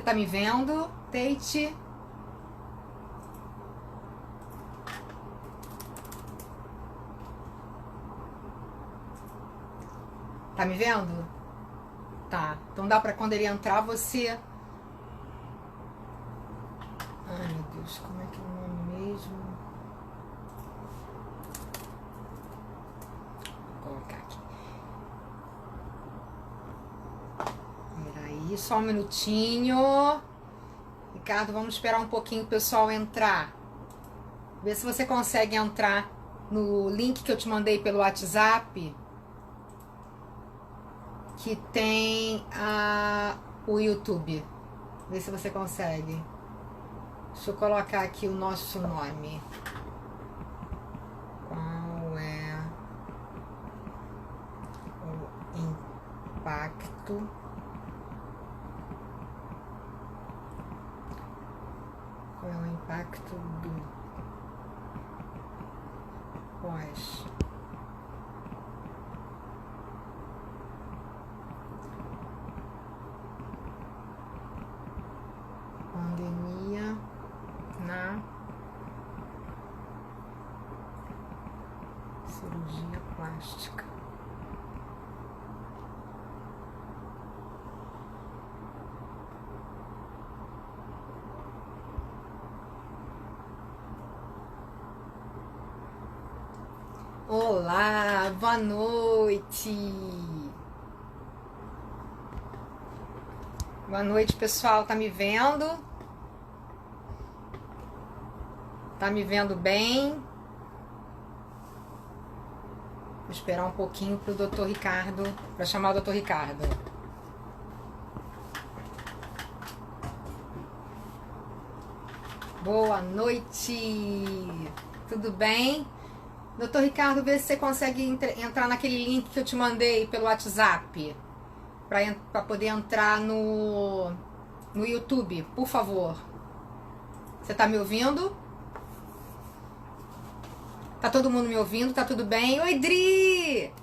Você tá me vendo, Tate? Tá me vendo? Tá. Então dá pra quando ele entrar você... Ai, meu Deus, como é que é o nome mesmo? Vou colocar aqui. Peraí, só um minutinho. Ricardo, vamos esperar um pouquinho o pessoal entrar. Vê se você consegue entrar no link que eu te mandei pelo WhatsApp, que tem o YouTube. Vê se você consegue. Deixa eu colocar aqui o nosso nome. Qual é o impacto do pós pandemia na cirurgia plástica? Olá, boa noite. Boa noite, pessoal. Tá me vendo? Tá me vendo bem? Vou esperar um pouquinho pro Dr. Ricardo, para chamar o Dr. Ricardo. Boa noite. Tudo bem? Doutor Ricardo, vê se você consegue entrar naquele link que eu te mandei pelo WhatsApp, para poder entrar no YouTube, por favor. Você tá me ouvindo? Tá todo mundo me ouvindo? Tá tudo bem? Oi, Dri!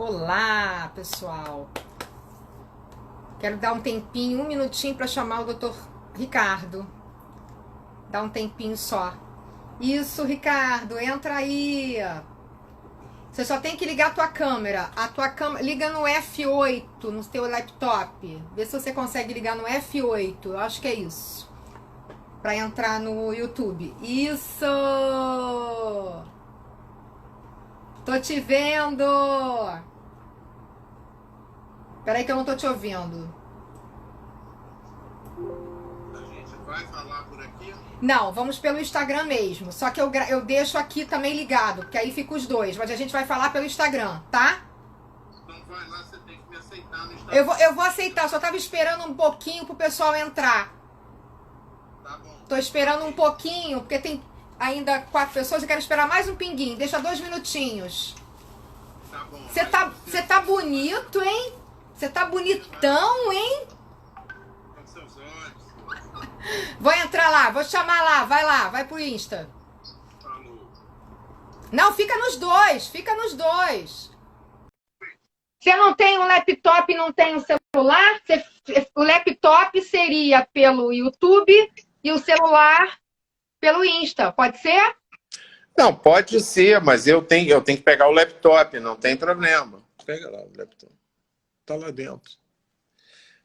Olá, pessoal. Quero dar um tempinho, um minutinho para chamar o Dr. Ricardo. Dá um tempinho só. Isso, Ricardo, entra aí. Você só tem que ligar a tua câmera. A tua câmera liga no F8 no teu laptop. Vê se você consegue ligar no F8. Eu acho que é isso. Para entrar no YouTube. Isso! Tô te vendo! Peraí que eu não tô te ouvindo. A gente vai falar por aqui? Não, vamos pelo Instagram mesmo. Só que eu deixo aqui também ligado, porque aí fica os dois. Mas a gente vai falar pelo Instagram, tá? Então vai lá, você tem que me aceitar no Instagram. Eu vou aceitar, só tava esperando um pouquinho pro pessoal entrar. Tá bom. Tô esperando um pouquinho, porque tem ainda 4 pessoas. Eu quero esperar mais um pinguinho. Deixa 2 minutinhos. Tá bom. Você tá bonito, hein? Você tá bonitão, hein? Com seus olhos. Vou entrar lá, vou chamar lá, vai pro Insta. Falou. Não, fica nos dois. Você não tem um laptop e não tem um celular? O laptop seria pelo YouTube e o celular pelo Insta, pode ser? Não, pode ser, mas eu tenho que pegar o laptop, não tem problema. Pega lá o laptop. Tá lá dentro.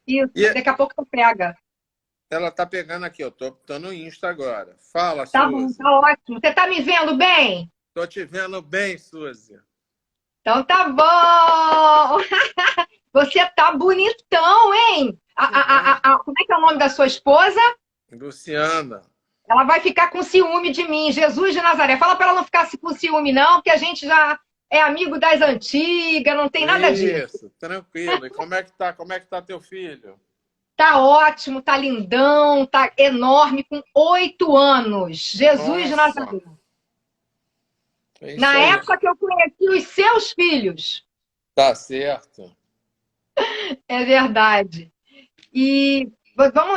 Isso, daqui a pouco tu pega. Ela tá pegando aqui, eu tô no Insta agora. Fala, Tá bom, Suzy. tá ótimo. Você tá me vendo bem? Tô te vendo bem, Suzy. Então tá bom! Você tá bonitão, hein? Como é que é o nome da sua esposa? Luciana. Ela vai ficar com ciúme de mim, Jesus de Nazaré. Fala pra ela não ficar com ciúme, não, porque a gente já é amigo das antigas, não tem nada disso. Isso, tranquilo. E como é que tá teu filho? Tá ótimo, tá lindão, tá enorme, com 8 anos. Jesus de Nossa, Nazaré. é isso Na aí. época que eu conheci os seus filhos. Tá certo. É verdade. E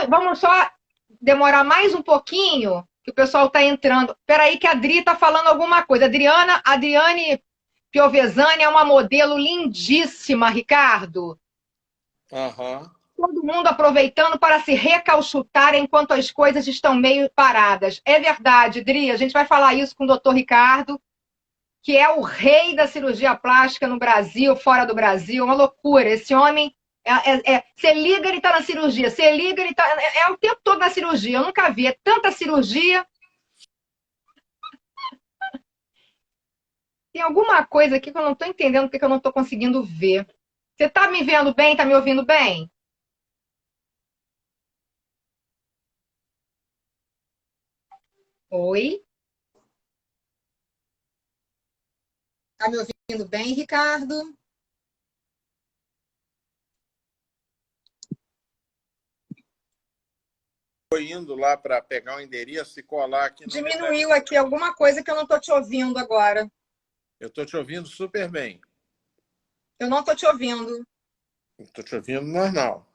vamos só demorar mais um pouquinho, que o pessoal está entrando. Espera aí que a Adri está falando alguma coisa. Adriane Piovesani é uma modelo lindíssima, Ricardo. Aham. Todo mundo aproveitando para se recalchutar enquanto as coisas estão meio paradas. É verdade, Adri. A gente vai falar isso com o doutor Ricardo, que é o rei da cirurgia plástica no Brasil, fora do Brasil. Uma loucura. Esse homem, você liga, ele está na cirurgia. Você liga, ele está... É o tempo todo na cirurgia. Eu nunca vi. É tanta cirurgia. Tem alguma coisa aqui que eu não estou entendendo, porque eu não estou conseguindo ver. Você está me vendo bem? Está me ouvindo bem? Oi? Está me ouvindo bem, Ricardo? Tô indo lá para pegar o endereço e colar aqui no meu Diminuiu laptop. aqui alguma coisa que eu não estou te ouvindo agora. Eu tô te ouvindo super bem. Eu não estou te ouvindo. Tô te ouvindo normal.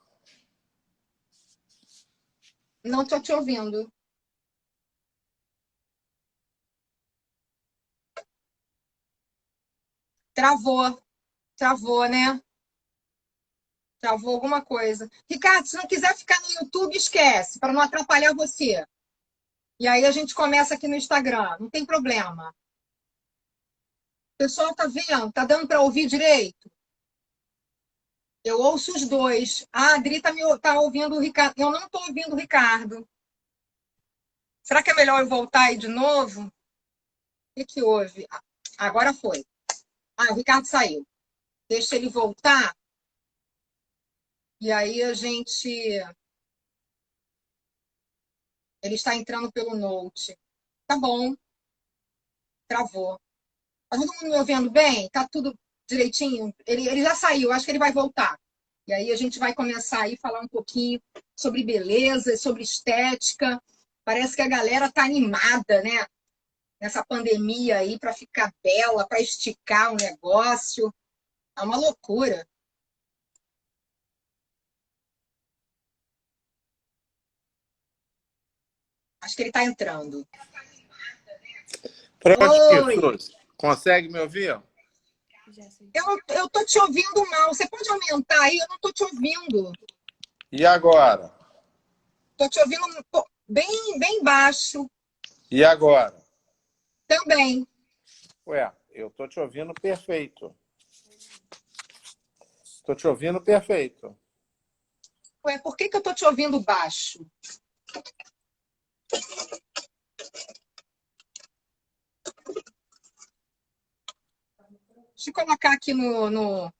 Não estou te ouvindo. Travou. Travou, né? Travou alguma coisa. Ricardo, se não quiser ficar no YouTube, esquece, para não atrapalhar você. E aí a gente começa aqui no Instagram. Não tem problema. O pessoal tá vendo? Tá dando para ouvir direito? Eu ouço os dois. A Adri tá ouvindo o Ricardo. Eu não estou ouvindo o Ricardo. Será que é melhor eu voltar aí de novo? O que houve? Agora foi. Ah, o Ricardo saiu. Deixa ele voltar. E aí a gente. Ele está entrando pelo Note. Tá bom, travou. Tá todo mundo me ouvindo bem? Tá tudo direitinho? Ele já saiu, acho que ele vai voltar. E aí a gente vai começar aí a falar um pouquinho sobre beleza, sobre estética. Parece que a galera tá animada, né? Nessa pandemia aí para ficar bela, para esticar o negócio. É uma loucura. Acho que ele está entrando. Prontinho, Oi! Suzy. Consegue me ouvir? Eu tô te ouvindo mal. Você pode aumentar aí? Eu não tô te ouvindo. E agora? Tô te ouvindo bem, bem baixo E agora? também. Ué, eu tô te ouvindo perfeito. Tô te ouvindo perfeito. Ué, por que eu tô te ouvindo baixo? Deixa eu colocar aqui Deixa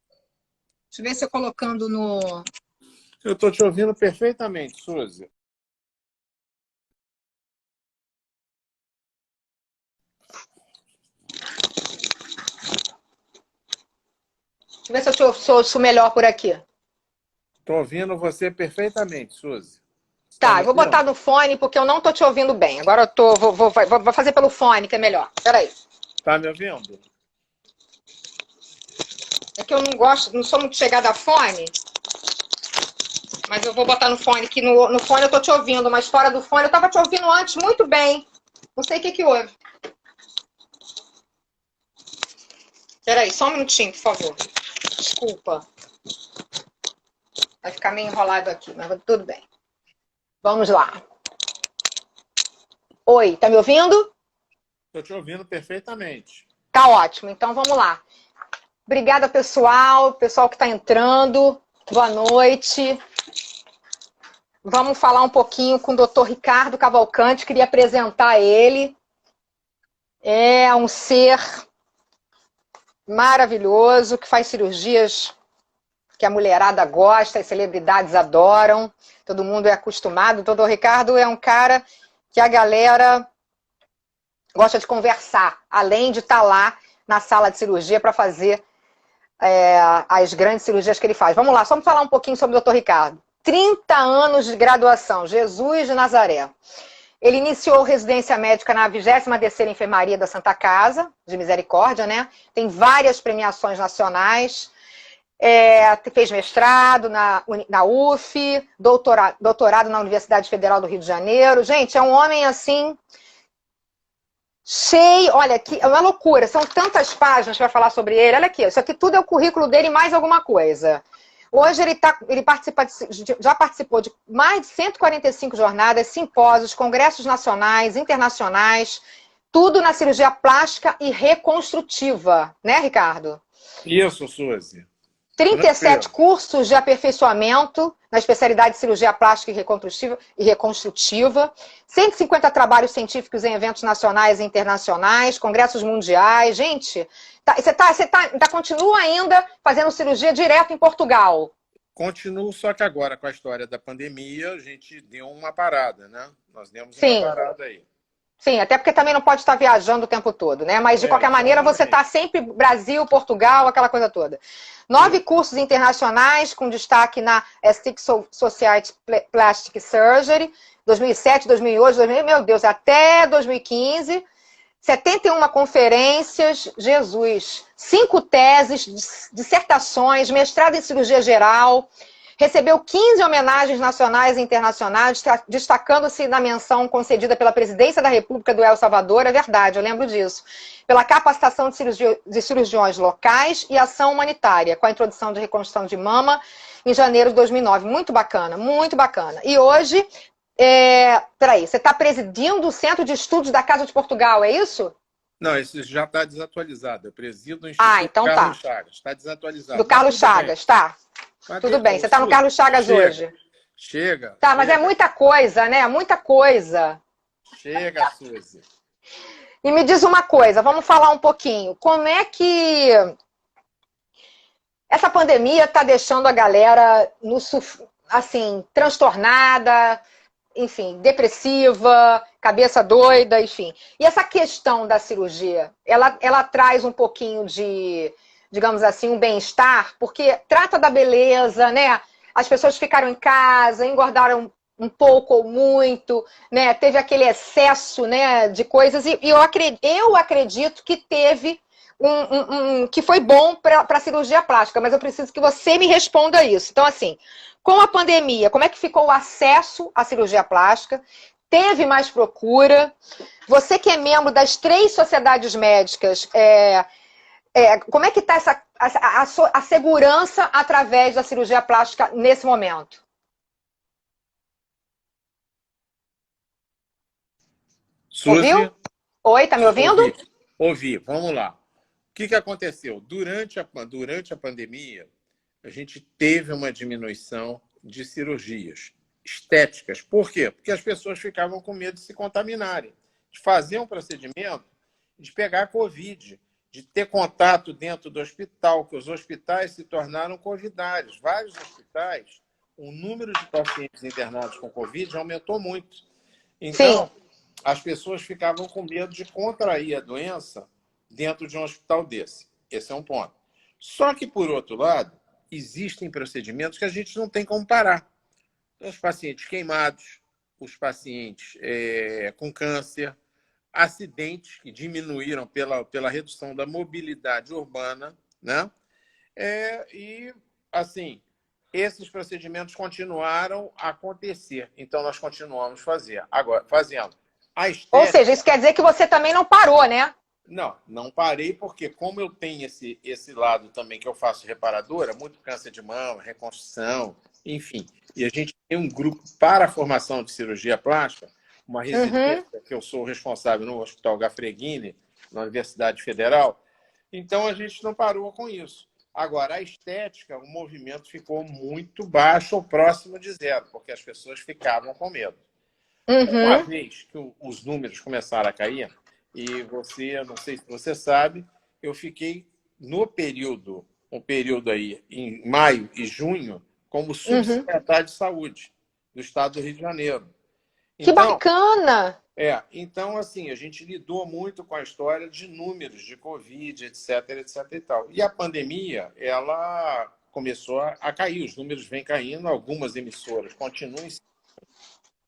eu ver se eu colocando no... Eu tô te ouvindo perfeitamente, Suzy. Deixa eu ver se eu te ouço melhor por aqui. Tô ouvindo você perfeitamente, Suzy. Está Tá, me eu vou botar ouvindo? no fone porque eu não tô te ouvindo bem. Agora eu tô, vou fazer pelo fone, que é melhor. Peraí. Tá me ouvindo? É que eu não gosto, não sou muito chegada a fone, mas eu vou botar no fone, que no fone eu tô te ouvindo, mas fora do fone eu tava te ouvindo antes muito bem. Não sei o que houve. Peraí, só um minutinho, por favor. Desculpa. Vai ficar meio enrolado aqui, mas tudo bem. Vamos lá. Oi, tá me ouvindo? Tô te ouvindo perfeitamente. Tá ótimo, então vamos lá. Obrigada, pessoal que está entrando. Boa noite. Vamos falar um pouquinho com o Dr. Ricardo Cavalcante. Queria apresentar ele. É um ser maravilhoso que faz cirurgias que a mulherada gosta, as celebridades adoram. Todo mundo é acostumado. O Dr. Ricardo é um cara que a galera gosta de conversar, além de estar lá na sala de cirurgia para fazer as grandes cirurgias que ele faz. Vamos lá, só vamos falar um pouquinho sobre o Dr. Ricardo. 30 anos de graduação, Jesus de Nazaré. Ele iniciou residência médica na 23ª Enfermaria da Santa Casa, de Misericórdia, né? Tem várias premiações nacionais. Fez mestrado na UF, doutorado na Universidade Federal do Rio de Janeiro. Gente, é um homem assim, cheio, olha, que é uma loucura, são tantas páginas para falar sobre ele. Olha aqui, isso aqui tudo é o currículo dele e mais alguma coisa. Hoje já participou de mais de 145 jornadas, simpósios, congressos nacionais, internacionais, tudo na cirurgia plástica e reconstrutiva, né, Ricardo? Isso, Suzy. 37 cursos de aperfeiçoamento na especialidade de cirurgia plástica e reconstrutiva, 150 trabalhos científicos em eventos nacionais e internacionais, congressos mundiais. Gente, você continua ainda fazendo cirurgia direto em Portugal? Continuo, só que agora, com a história da pandemia, a gente deu uma parada, né? Nós demos uma parada aí. Sim, até porque também não pode estar viajando o tempo todo, né? Mas, de qualquer maneira, você está sempre Brasil, Portugal, aquela coisa toda. 9 cursos internacionais, com destaque na Aesthetic Society Plastic Surgery, 2007, 2008, meu Deus, até 2015. 71 conferências, Jesus. 5 teses, dissertações, mestrado em cirurgia geral. Recebeu 15 homenagens nacionais e internacionais, destacando-se na menção concedida pela Presidência da República do El Salvador, é verdade, eu lembro disso, pela capacitação de cirurgiões locais e ação humanitária, com a introdução de reconstrução de mama em janeiro de 2009. Muito bacana, muito bacana. E hoje, peraí, você está presidindo o Centro de Estudos da Casa de Portugal, é isso? Não, isso já está desatualizado. Eu presido o Instituto então Carlos Chagas. Está desatualizado. Do Carlos Chagas, tá. Tudo bem, você está no Carlos Chagas hoje. Chega. Tá, mas é muita coisa, né? Muita coisa. Chega, Suzy. E me diz uma coisa, vamos falar um pouquinho. Como é que essa pandemia está deixando a galera assim, transtornada, enfim, depressiva, cabeça doida, enfim. E essa questão da cirurgia, ela traz um pouquinho de, digamos assim, um bem-estar, porque trata da beleza, né? As pessoas ficaram em casa, engordaram um pouco ou muito, né? Teve aquele excesso, né, de coisas, e eu acredito que teve que foi bom para a cirurgia plástica, mas eu preciso que você me responda isso. Então, assim, com a pandemia, como é que ficou o acesso à cirurgia plástica? Teve mais procura? Você que é membro das 3 sociedades médicas, como é que está a segurança através da cirurgia plástica nesse momento? Suzy? Ouviu? Oi, tá me ouvindo? Ouvi. Vamos lá. O que aconteceu? Durante a pandemia, a gente teve uma diminuição de cirurgias estéticas. Por quê? Porque as pessoas ficavam com medo de se contaminarem, de fazer um procedimento, de pegar Covid, de ter contato dentro do hospital, que os hospitais se tornaram covidários. Vários hospitais, o número de pacientes internados com Covid aumentou muito. Então, as pessoas ficavam com medo de contrair a doença dentro de um hospital desse. Esse é um ponto. Só que, por outro lado, existem procedimentos que a gente não tem como parar. Os pacientes queimados, os pacientes com câncer, acidentes que diminuíram pela redução da mobilidade urbana, né? E, assim, esses procedimentos continuaram a acontecer. Então, nós continuamos fazendo. A estética... Ou seja, isso quer dizer que você também não parou, né? Não parei, porque como eu tenho esse lado também que eu faço reparadora, muito câncer de mama, reconstrução, enfim. E a gente tem um grupo para a formação de cirurgia plástica, uma residência que eu sou responsável no Hospital Gafreguini, na Universidade Federal. Então, a gente não parou com isso. Agora, a estética, o movimento ficou muito baixo ou próximo de zero, porque as pessoas ficavam com medo. Uma vez que os números começaram a cair, e você, não sei se você sabe, eu fiquei no período, aí, em maio e junho, como subsecretário de saúde do estado do Rio de Janeiro. Que bacana! Então, assim, a gente lidou muito com a história de números de Covid, etc e tal. E a pandemia, ela começou a cair, os números vêm caindo, algumas emissoras continuam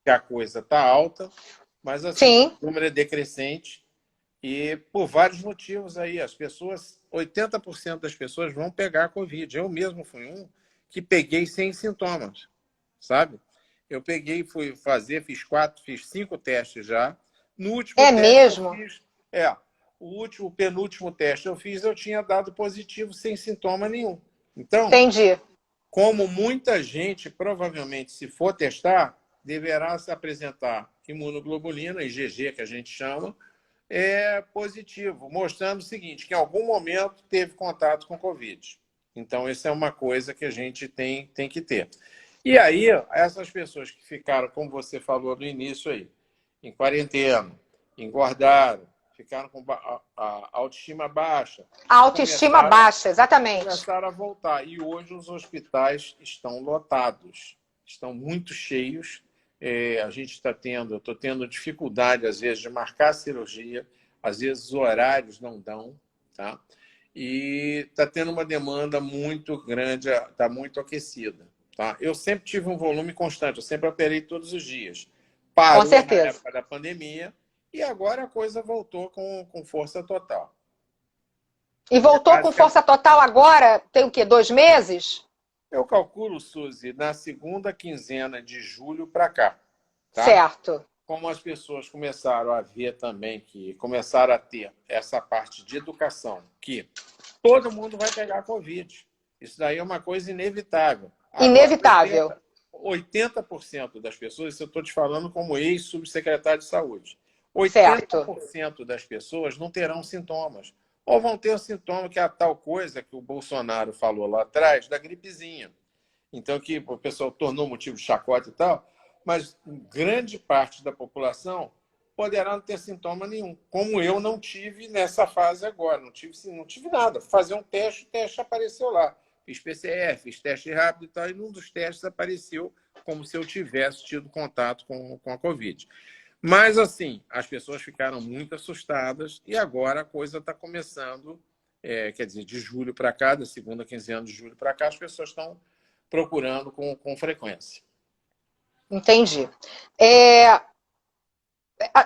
que a coisa está alta, mas assim, Sim. o número é decrescente e por vários motivos aí. As pessoas, 80% das pessoas vão pegar a Covid. Eu mesmo fui um que peguei sem sintomas, sabe? Eu peguei, fui fazer, fiz 5 testes já. No último É teste eu mesmo? fiz, o penúltimo teste eu fiz, eu tinha dado positivo sem sintoma nenhum. Então, Entendi. como muita gente, provavelmente, se for testar, deverá se apresentar imunoglobulina, IgG, que a gente chama, positivo, mostrando o seguinte, que em algum momento teve contato com Covid. Então, isso é uma coisa que a gente tem que ter. E aí, essas pessoas que ficaram, como você falou no início aí, em quarentena, engordaram, ficaram com a autoestima baixa, A autoestima baixa, exatamente. começaram a voltar. E hoje os hospitais estão lotados, estão muito cheios. A gente está tendo, eu estou tendo dificuldade, às vezes, de marcar a cirurgia, às vezes os horários não dão, tá? E está tendo uma demanda muito grande, está muito aquecida. Tá? Eu sempre tive um volume constante, eu sempre operei todos os dias. Com Parou na certeza. época da pandemia e agora a coisa voltou com força total. E voltou com força total agora, tem o quê? 2 meses? Eu calculo, Suzy, na segunda quinzena de julho para cá. Tá? Certo. Como as pessoas começaram a ver também, que começaram a ter essa parte de educação, que todo mundo vai pegar Covid. Isso daí é uma coisa inevitável. Agora, Inevitável. 80% das pessoas, isso eu estou te falando como ex-subsecretário de saúde, Certo. 80% das pessoas não terão sintomas. Ou vão ter um sintoma que é a tal coisa que o Bolsonaro falou lá atrás, da gripezinha. Então, que o pessoal tornou motivo de chacota e tal, mas grande parte da população poderá não ter sintoma nenhum, como eu não tive nessa fase agora. Não tive nada. Fazer um teste, o teste apareceu lá. Fiz PCR, fiz teste rápido e tal, e num dos testes apareceu como se eu tivesse tido contato com a Covid. Mas, assim, as pessoas ficaram muito assustadas e agora a coisa está começando, quer dizer, de julho para cá, da segunda quinzena de julho para cá, as pessoas estão procurando com frequência. Entendi.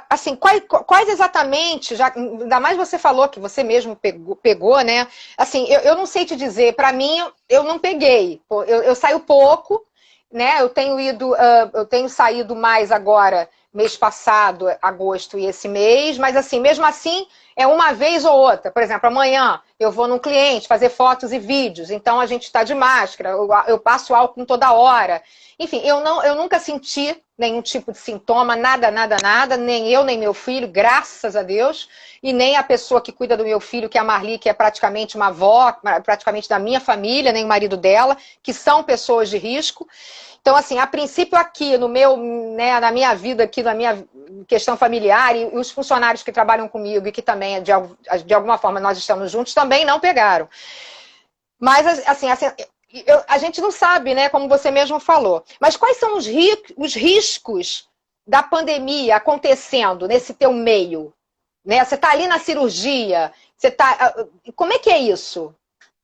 Assim, quais exatamente, já, ainda mais você falou que você mesmo pegou, né? Assim, eu não sei te dizer, para mim, eu não peguei. Eu saio pouco, né? Eu tenho saído mais agora, mês passado, agosto e esse mês, mas assim, mesmo assim, é uma vez ou outra. Por exemplo, amanhã eu vou num cliente fazer fotos e vídeos, então a gente está de máscara, eu passo álcool toda hora. Enfim, eu nunca senti nenhum tipo de sintoma, nada, nada, nada, nem eu, nem meu filho, graças a Deus, e nem a pessoa que cuida do meu filho, que é a Marli, que é praticamente uma avó, praticamente da minha família, nem o marido dela, que são pessoas de risco. Então, assim, a princípio aqui, no meu, né, na minha vida, aqui na minha questão familiar, e os funcionários que trabalham comigo e que também, de alguma forma, nós estamos juntos, também não pegaram. Mas, assim a gente não sabe, né, como você mesmo falou. Mas quais são os riscos da pandemia acontecendo nesse teu meio? Né? Você está ali na cirurgia, como é que é isso?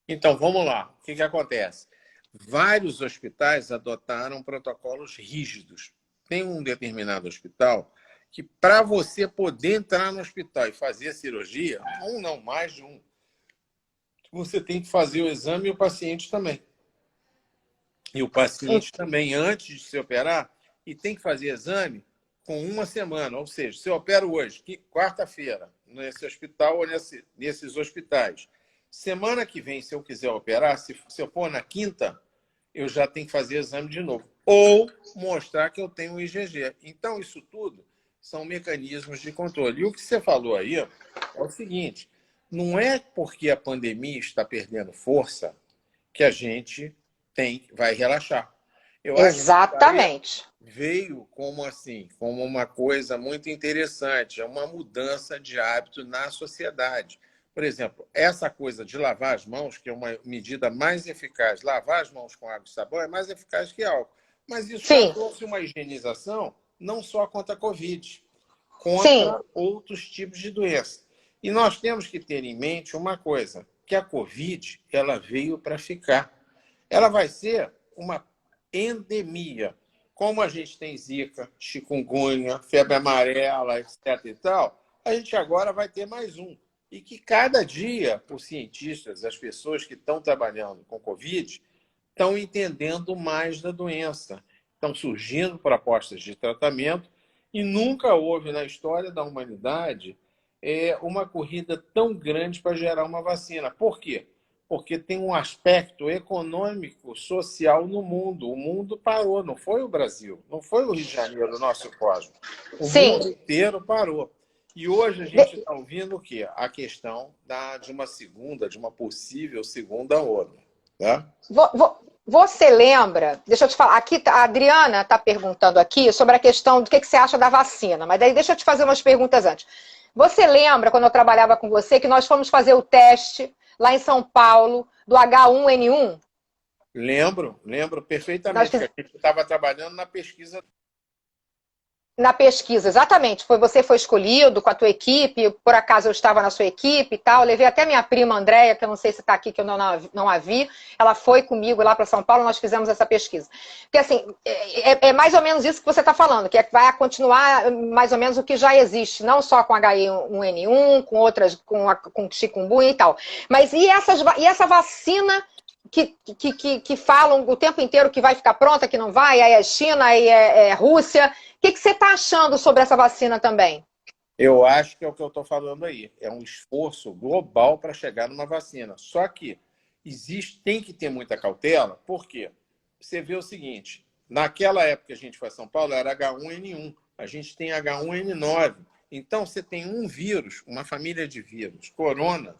Então, vamos lá. O que acontece? Vários hospitais adotaram protocolos rígidos. Tem um determinado hospital que, para você poder entrar no hospital e fazer a cirurgia, um não, mais de um, você tem que fazer o exame e o paciente também. E o paciente também, antes de se operar, e tem que fazer exame com uma semana. Ou seja, se eu opero hoje, quarta-feira, nesse hospital ou nesses hospitais, semana que vem, se eu quiser operar, se eu for na quinta, eu já tenho que fazer exame de novo. Ou mostrar que eu tenho um IgG. Então, isso tudo são mecanismos de controle. E o que você falou aí é o seguinte, não é porque a pandemia está perdendo força que a gente vai relaxar. Eu acho Exatamente. que veio como uma coisa muito interessante, é uma mudança de hábito na sociedade. Por exemplo, essa coisa de lavar as mãos, que é uma medida mais eficaz, lavar as mãos com água e sabão é mais eficaz que álcool. Mas isso já trouxe uma higienização não só contra a Covid, contra outros tipos de doença. E nós temos que ter em mente uma coisa, que a Covid ela veio para ficar. ela vai ser uma endemia. Como a gente tem zika, chikungunya, febre amarela, etc. e tal, a gente agora vai ter mais um. E que cada dia, os cientistas, as pessoas que estão trabalhando com Covid, estão entendendo mais da doença. Estão surgindo propostas de tratamento e nunca houve na história da humanidade uma corrida tão grande para gerar uma vacina. Por quê? Porque tem um aspecto econômico, social no mundo. O mundo parou, não foi o Brasil, não foi o Rio de Janeiro, o nosso cosmos. O mundo inteiro parou. E hoje a gente está ouvindo o quê? A questão de uma segunda, de uma possível segunda onda. Tá? Você lembra, deixa eu te falar, aqui a Adriana está perguntando aqui sobre a questão do que você acha da vacina, mas daí deixa eu te fazer umas perguntas antes. Você lembra, quando eu trabalhava com você, que nós fomos fazer o teste lá em São Paulo do H1N1? Lembro perfeitamente. A gente estava trabalhando na pesquisa. Na pesquisa, exatamente. Você foi escolhido com a tua equipe, por acaso eu estava na sua equipe e tal. Eu levei até minha prima Andréia, que eu não sei se está aqui, que eu não a vi. Ela foi comigo lá para São Paulo, nós fizemos essa pesquisa. Porque, assim, é mais ou menos isso que você está falando, que vai continuar mais ou menos o que já existe, não só com H1N1, com outras, com chikungunya e tal. Mas e essa vacina que falam o tempo inteiro que vai ficar pronta, que não vai, aí é China, aí é Rússia. O que você está achando sobre essa vacina também? Eu acho que é o que eu estou falando aí. É um esforço global para chegar numa vacina. Só que tem que ter muita cautela, por quê? Você vê o seguinte, naquela época que a gente foi a São Paulo, era H1N1, a gente tem H1N9. Então, você tem um vírus, uma família de vírus, corona,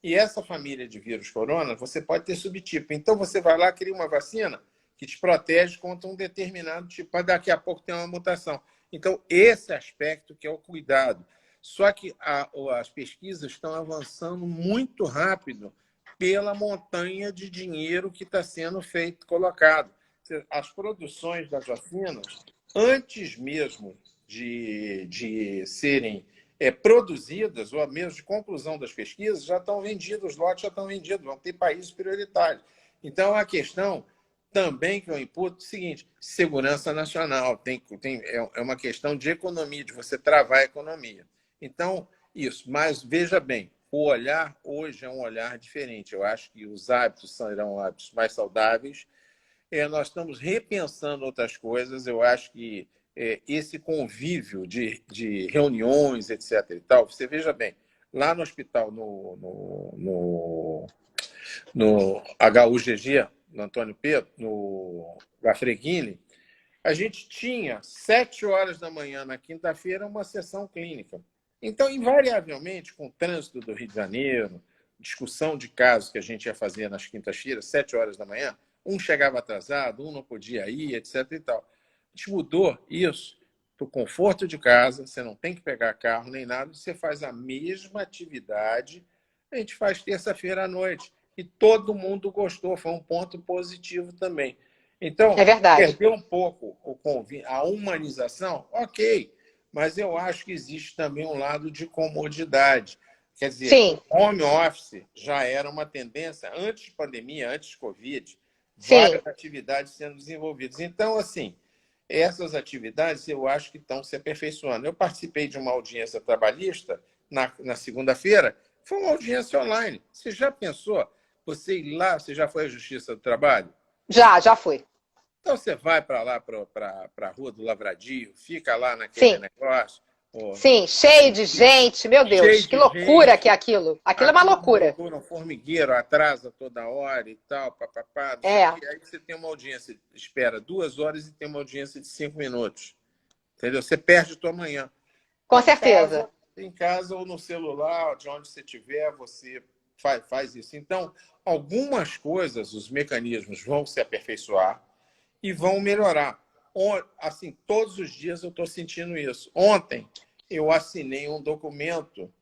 e essa família de vírus corona, você pode ter subtipo. Então, você vai lá, cria uma vacina que te protege contra um determinado tipo, mas daqui a pouco tem uma mutação. Então, esse aspecto que é o cuidado. Só que as pesquisas estão avançando muito rápido pela montanha de dinheiro que está sendo colocado. As produções das vacinas, antes mesmo de serem produzidas, ou mesmo de conclusão das pesquisas, já estão vendidos, os lotes já estão vendidos, vão ter países prioritários. Então, a questão também que eu imputo é o seguinte, segurança nacional, é uma questão de economia, de você travar a economia. Então, isso. Mas, veja bem, o olhar hoje é um olhar diferente. Eu acho que os hábitos serão hábitos mais saudáveis. Nós estamos repensando outras coisas. Eu acho que esse convívio de reuniões, etc. e tal, você veja bem, lá no hospital, no HUGG, no Antônio Pedro, no Gafreguini, a gente tinha 7 horas da manhã na quinta-feira uma sessão clínica. Então, invariavelmente, com o trânsito do Rio de Janeiro, discussão de casos que a gente ia fazer nas quintas-feiras, 7 horas da manhã, um chegava atrasado, um não podia ir, etc. e tal. A gente mudou isso para o conforto de casa, você não tem que pegar carro nem nada, você faz a mesma atividade, a gente faz terça-feira à noite. E todo mundo gostou, foi um ponto positivo também. Então, é verdade. Perder um pouco a humanização, ok, mas eu acho que existe também um lado de comodidade. Quer dizer, Sim. o home office já era uma tendência antes de pandemia, antes de Covid, Sim. várias atividades sendo desenvolvidas. Então, assim, essas atividades eu acho que estão se aperfeiçoando. Eu participei de uma audiência trabalhista na segunda-feira, foi uma audiência online. Você já pensou? Você ir lá, você já foi à Justiça do Trabalho? Já fui. Então você vai para lá, para a Rua do Lavradio, fica lá naquele negócio. Sim, cheio de gente, meu Deus, que loucura que é aquilo. Aquilo é uma loucura. Um formigueiro atrasa toda hora e tal, papapá. Aí você tem uma audiência, espera 2 horas e tem uma audiência de 5 minutos. Entendeu? Você perde a tua manhã. Com certeza. Em casa ou no celular, de onde você estiver, você faz isso. Então, algumas coisas, os mecanismos vão se aperfeiçoar e vão melhorar. Assim, todos os dias eu estou sentindo isso. Ontem, eu assinei um documento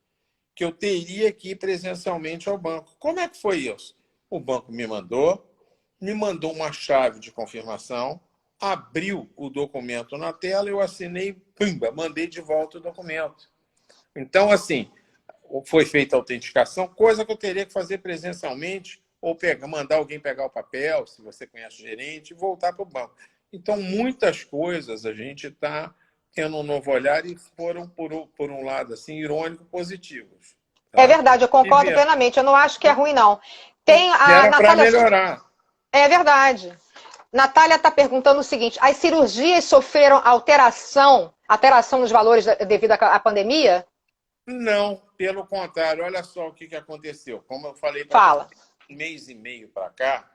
que eu teria que ir presencialmente ao banco. Como é que foi isso? O banco me mandou uma chave de confirmação, abriu o documento na tela, eu assinei, pimba, mandei de volta o documento. Então, assim, foi feita a autenticação, coisa que eu teria que fazer presencialmente ou mandar alguém pegar o papel, se você conhece o gerente, e voltar para o banco. Então, muitas coisas a gente está tendo um novo olhar e foram, por um lado, assim, irônico, positivos. É Tá? verdade, eu concordo plenamente. Eu não acho que é ruim, não. Tem a Era para Natália. melhorar. É verdade. Natália está perguntando o seguinte: as cirurgias sofreram alteração nos valores devido à pandemia? Não, pelo contrário, olha só o que aconteceu. Como eu falei para você, Fala. um mês e meio para cá,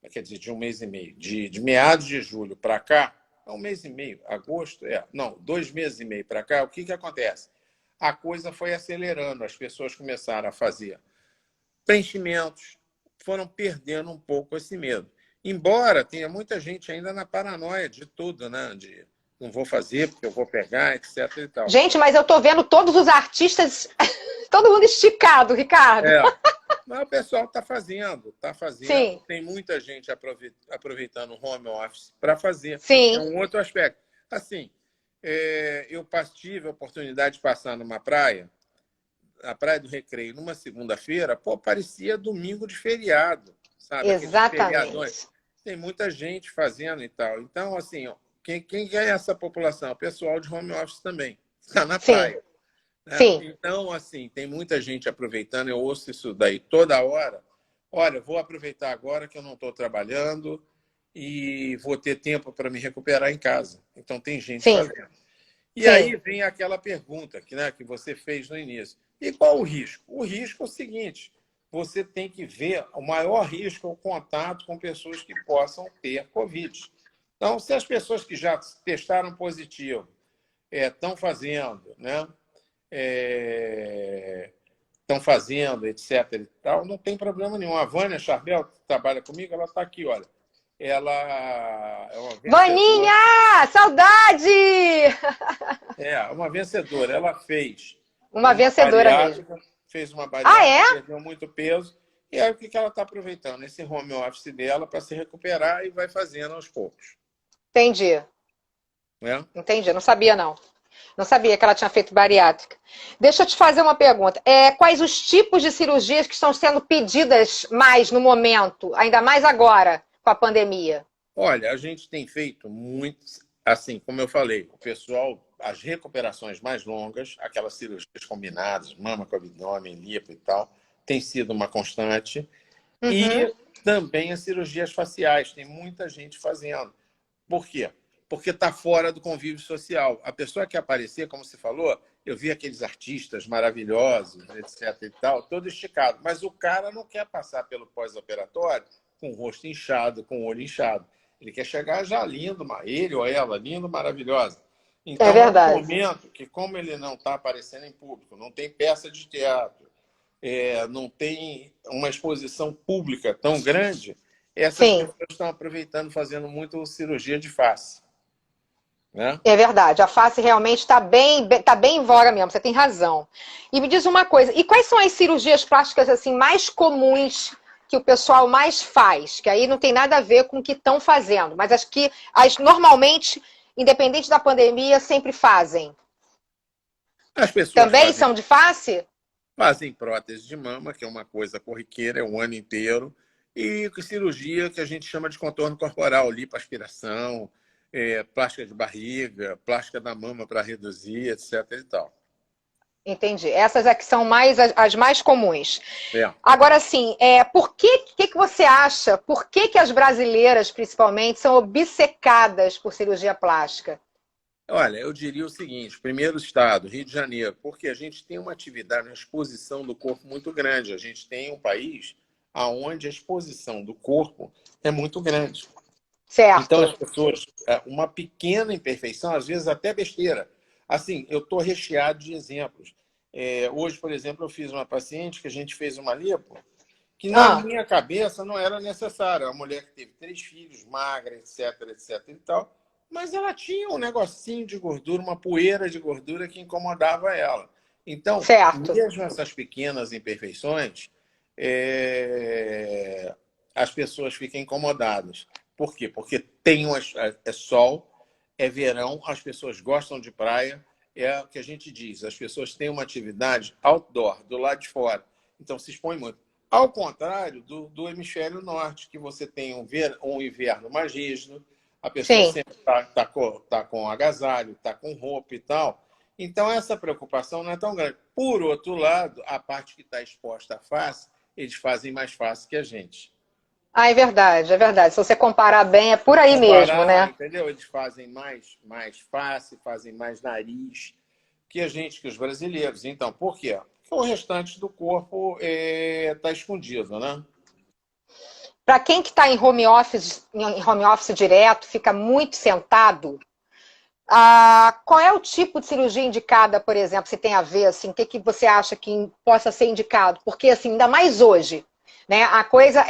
quer dizer, de um mês e meio, de meados de julho para cá, é um mês e meio, agosto, não, 2 meses e meio para cá, o que acontece? A coisa foi acelerando, as pessoas começaram a fazer preenchimentos, foram perdendo um pouco esse medo. Embora tenha muita gente ainda na paranoia de tudo, né? De não vou fazer porque eu vou pegar, etc. e tal. Gente, mas eu tô vendo todos os artistas, todo mundo esticado, Ricardo. Mas o pessoal está fazendo, Sim. Tem muita gente aproveitando o home office para fazer. Sim. É um outro aspecto. Assim, eu tive a oportunidade de passar numa praia, a Praia do Recreio, numa segunda-feira, parecia domingo de feriado, sabe? Exatamente. Tem muita gente fazendo e tal. Então, assim, quem é essa população? O pessoal de home office também. Está na praia. Né? Sim. Então, assim, tem muita gente aproveitando. Eu ouço isso daí toda hora. Olha, vou aproveitar agora que eu não estou trabalhando e vou ter tempo para me recuperar em casa. Então, tem gente fazendo. E aí vem aquela pergunta que você fez no início. E qual o risco? O risco é o seguinte: você tem que ver o maior risco é o contato com pessoas que possam ter Covid. Então, se as pessoas que já testaram positivo estão fazendo, né? Estão fazendo, etc. e tal, não tem problema nenhum. A Vânia Charbel, que trabalha comigo, ela está aqui, olha. Ela é uma vencedora. Vaninha! Saudade! Uma vencedora. Ela fez uma vencedora bariátrica, mesmo. Fez uma bariátrica, perdeu muito peso. E aí o que ela está aproveitando? Esse home office dela para se recuperar e vai fazendo aos poucos. Entendi. Entendi, não sabia não. Não sabia que ela tinha feito bariátrica. Deixa eu te fazer uma pergunta. Quais os tipos de cirurgias que estão sendo pedidas mais no momento, ainda mais agora, com a pandemia? Olha, a gente tem feito muitos, assim, como eu falei, o pessoal, as recuperações mais longas, aquelas cirurgias combinadas, mama com abdômen, lipo e tal, tem sido uma constante. Uhum. E também as cirurgias faciais, tem muita gente fazendo. Por quê? Porque está fora do convívio social. A pessoa que aparecer, como você falou, eu vi aqueles artistas maravilhosos, etc. e tal, todo esticado. Mas o cara não quer passar pelo pós-operatório com o rosto inchado, com o olho inchado. Ele quer chegar já lindo, ele ou ela, lindo, maravilhosa. Então, é verdade. um momento que, como ele não está aparecendo em público, não tem peça de teatro, não tem uma exposição pública tão grande, essas pessoas estão aproveitando, fazendo muito cirurgia de face. Né? É verdade, a face realmente está bem em voga mesmo, você tem razão. E me diz uma coisa, e quais são as cirurgias plásticas assim mais comuns que o pessoal mais faz? Que aí não tem nada a ver com o que estão fazendo, mas as normalmente, independente da pandemia, sempre fazem. As pessoas também são de face? Fazem prótese de mama, que é uma coisa corriqueira, é um ano inteiro, e cirurgia que a gente chama de contorno corporal, lipoaspiração, plástica de barriga, plástica da mama para reduzir, etc. e tal. Entendi. Essas é que são as mais comuns. Agora, sim, por que você acha, por que as brasileiras, principalmente, são obcecadas por cirurgia plástica? Olha, eu diria o seguinte: primeiro estado, Rio de Janeiro, porque a gente tem uma atividade, uma exposição do corpo muito grande. A gente tem um país onde a exposição do corpo é muito grande. Certo. Então, as pessoas, uma pequena imperfeição, às vezes até besteira. Assim, eu estou recheado de exemplos. Hoje, por exemplo, eu fiz uma paciente que a gente fez uma lipo, que na minha cabeça não era necessária. Uma mulher que teve 3 filhos, magra, etc, etc e tal. Mas ela tinha um negocinho de gordura, uma poeira de gordura que incomodava ela. Então, mesmo essas pequenas imperfeições, as pessoas ficam incomodadas. Por quê? Porque é sol, é verão, as pessoas gostam de praia, é o que a gente diz, as pessoas têm uma atividade outdoor, do lado de fora, então se expõe muito. Ao contrário do hemisfério norte, que você tem um inverno mais rígido, a pessoa Sim. sempre tá com agasalho, está com roupa e tal. Então, essa preocupação não é tão grande. Por outro lado, a parte que está exposta à face, eles fazem mais fácil que a gente. Ah, é verdade, é verdade. Se você comparar bem, é por aí mesmo, Comparar, né? entendeu? Eles fazem mais face, fazem mais nariz que a gente, que os brasileiros. Então, por quê? Porque o restante do corpo está escondido, né? Para quem que está em home office direto, fica muito sentado, qual é o tipo de cirurgia indicada, por exemplo, se tem a ver, assim, o que, que você acha que possa ser indicado? Porque, assim, ainda mais hoje, né? A coisa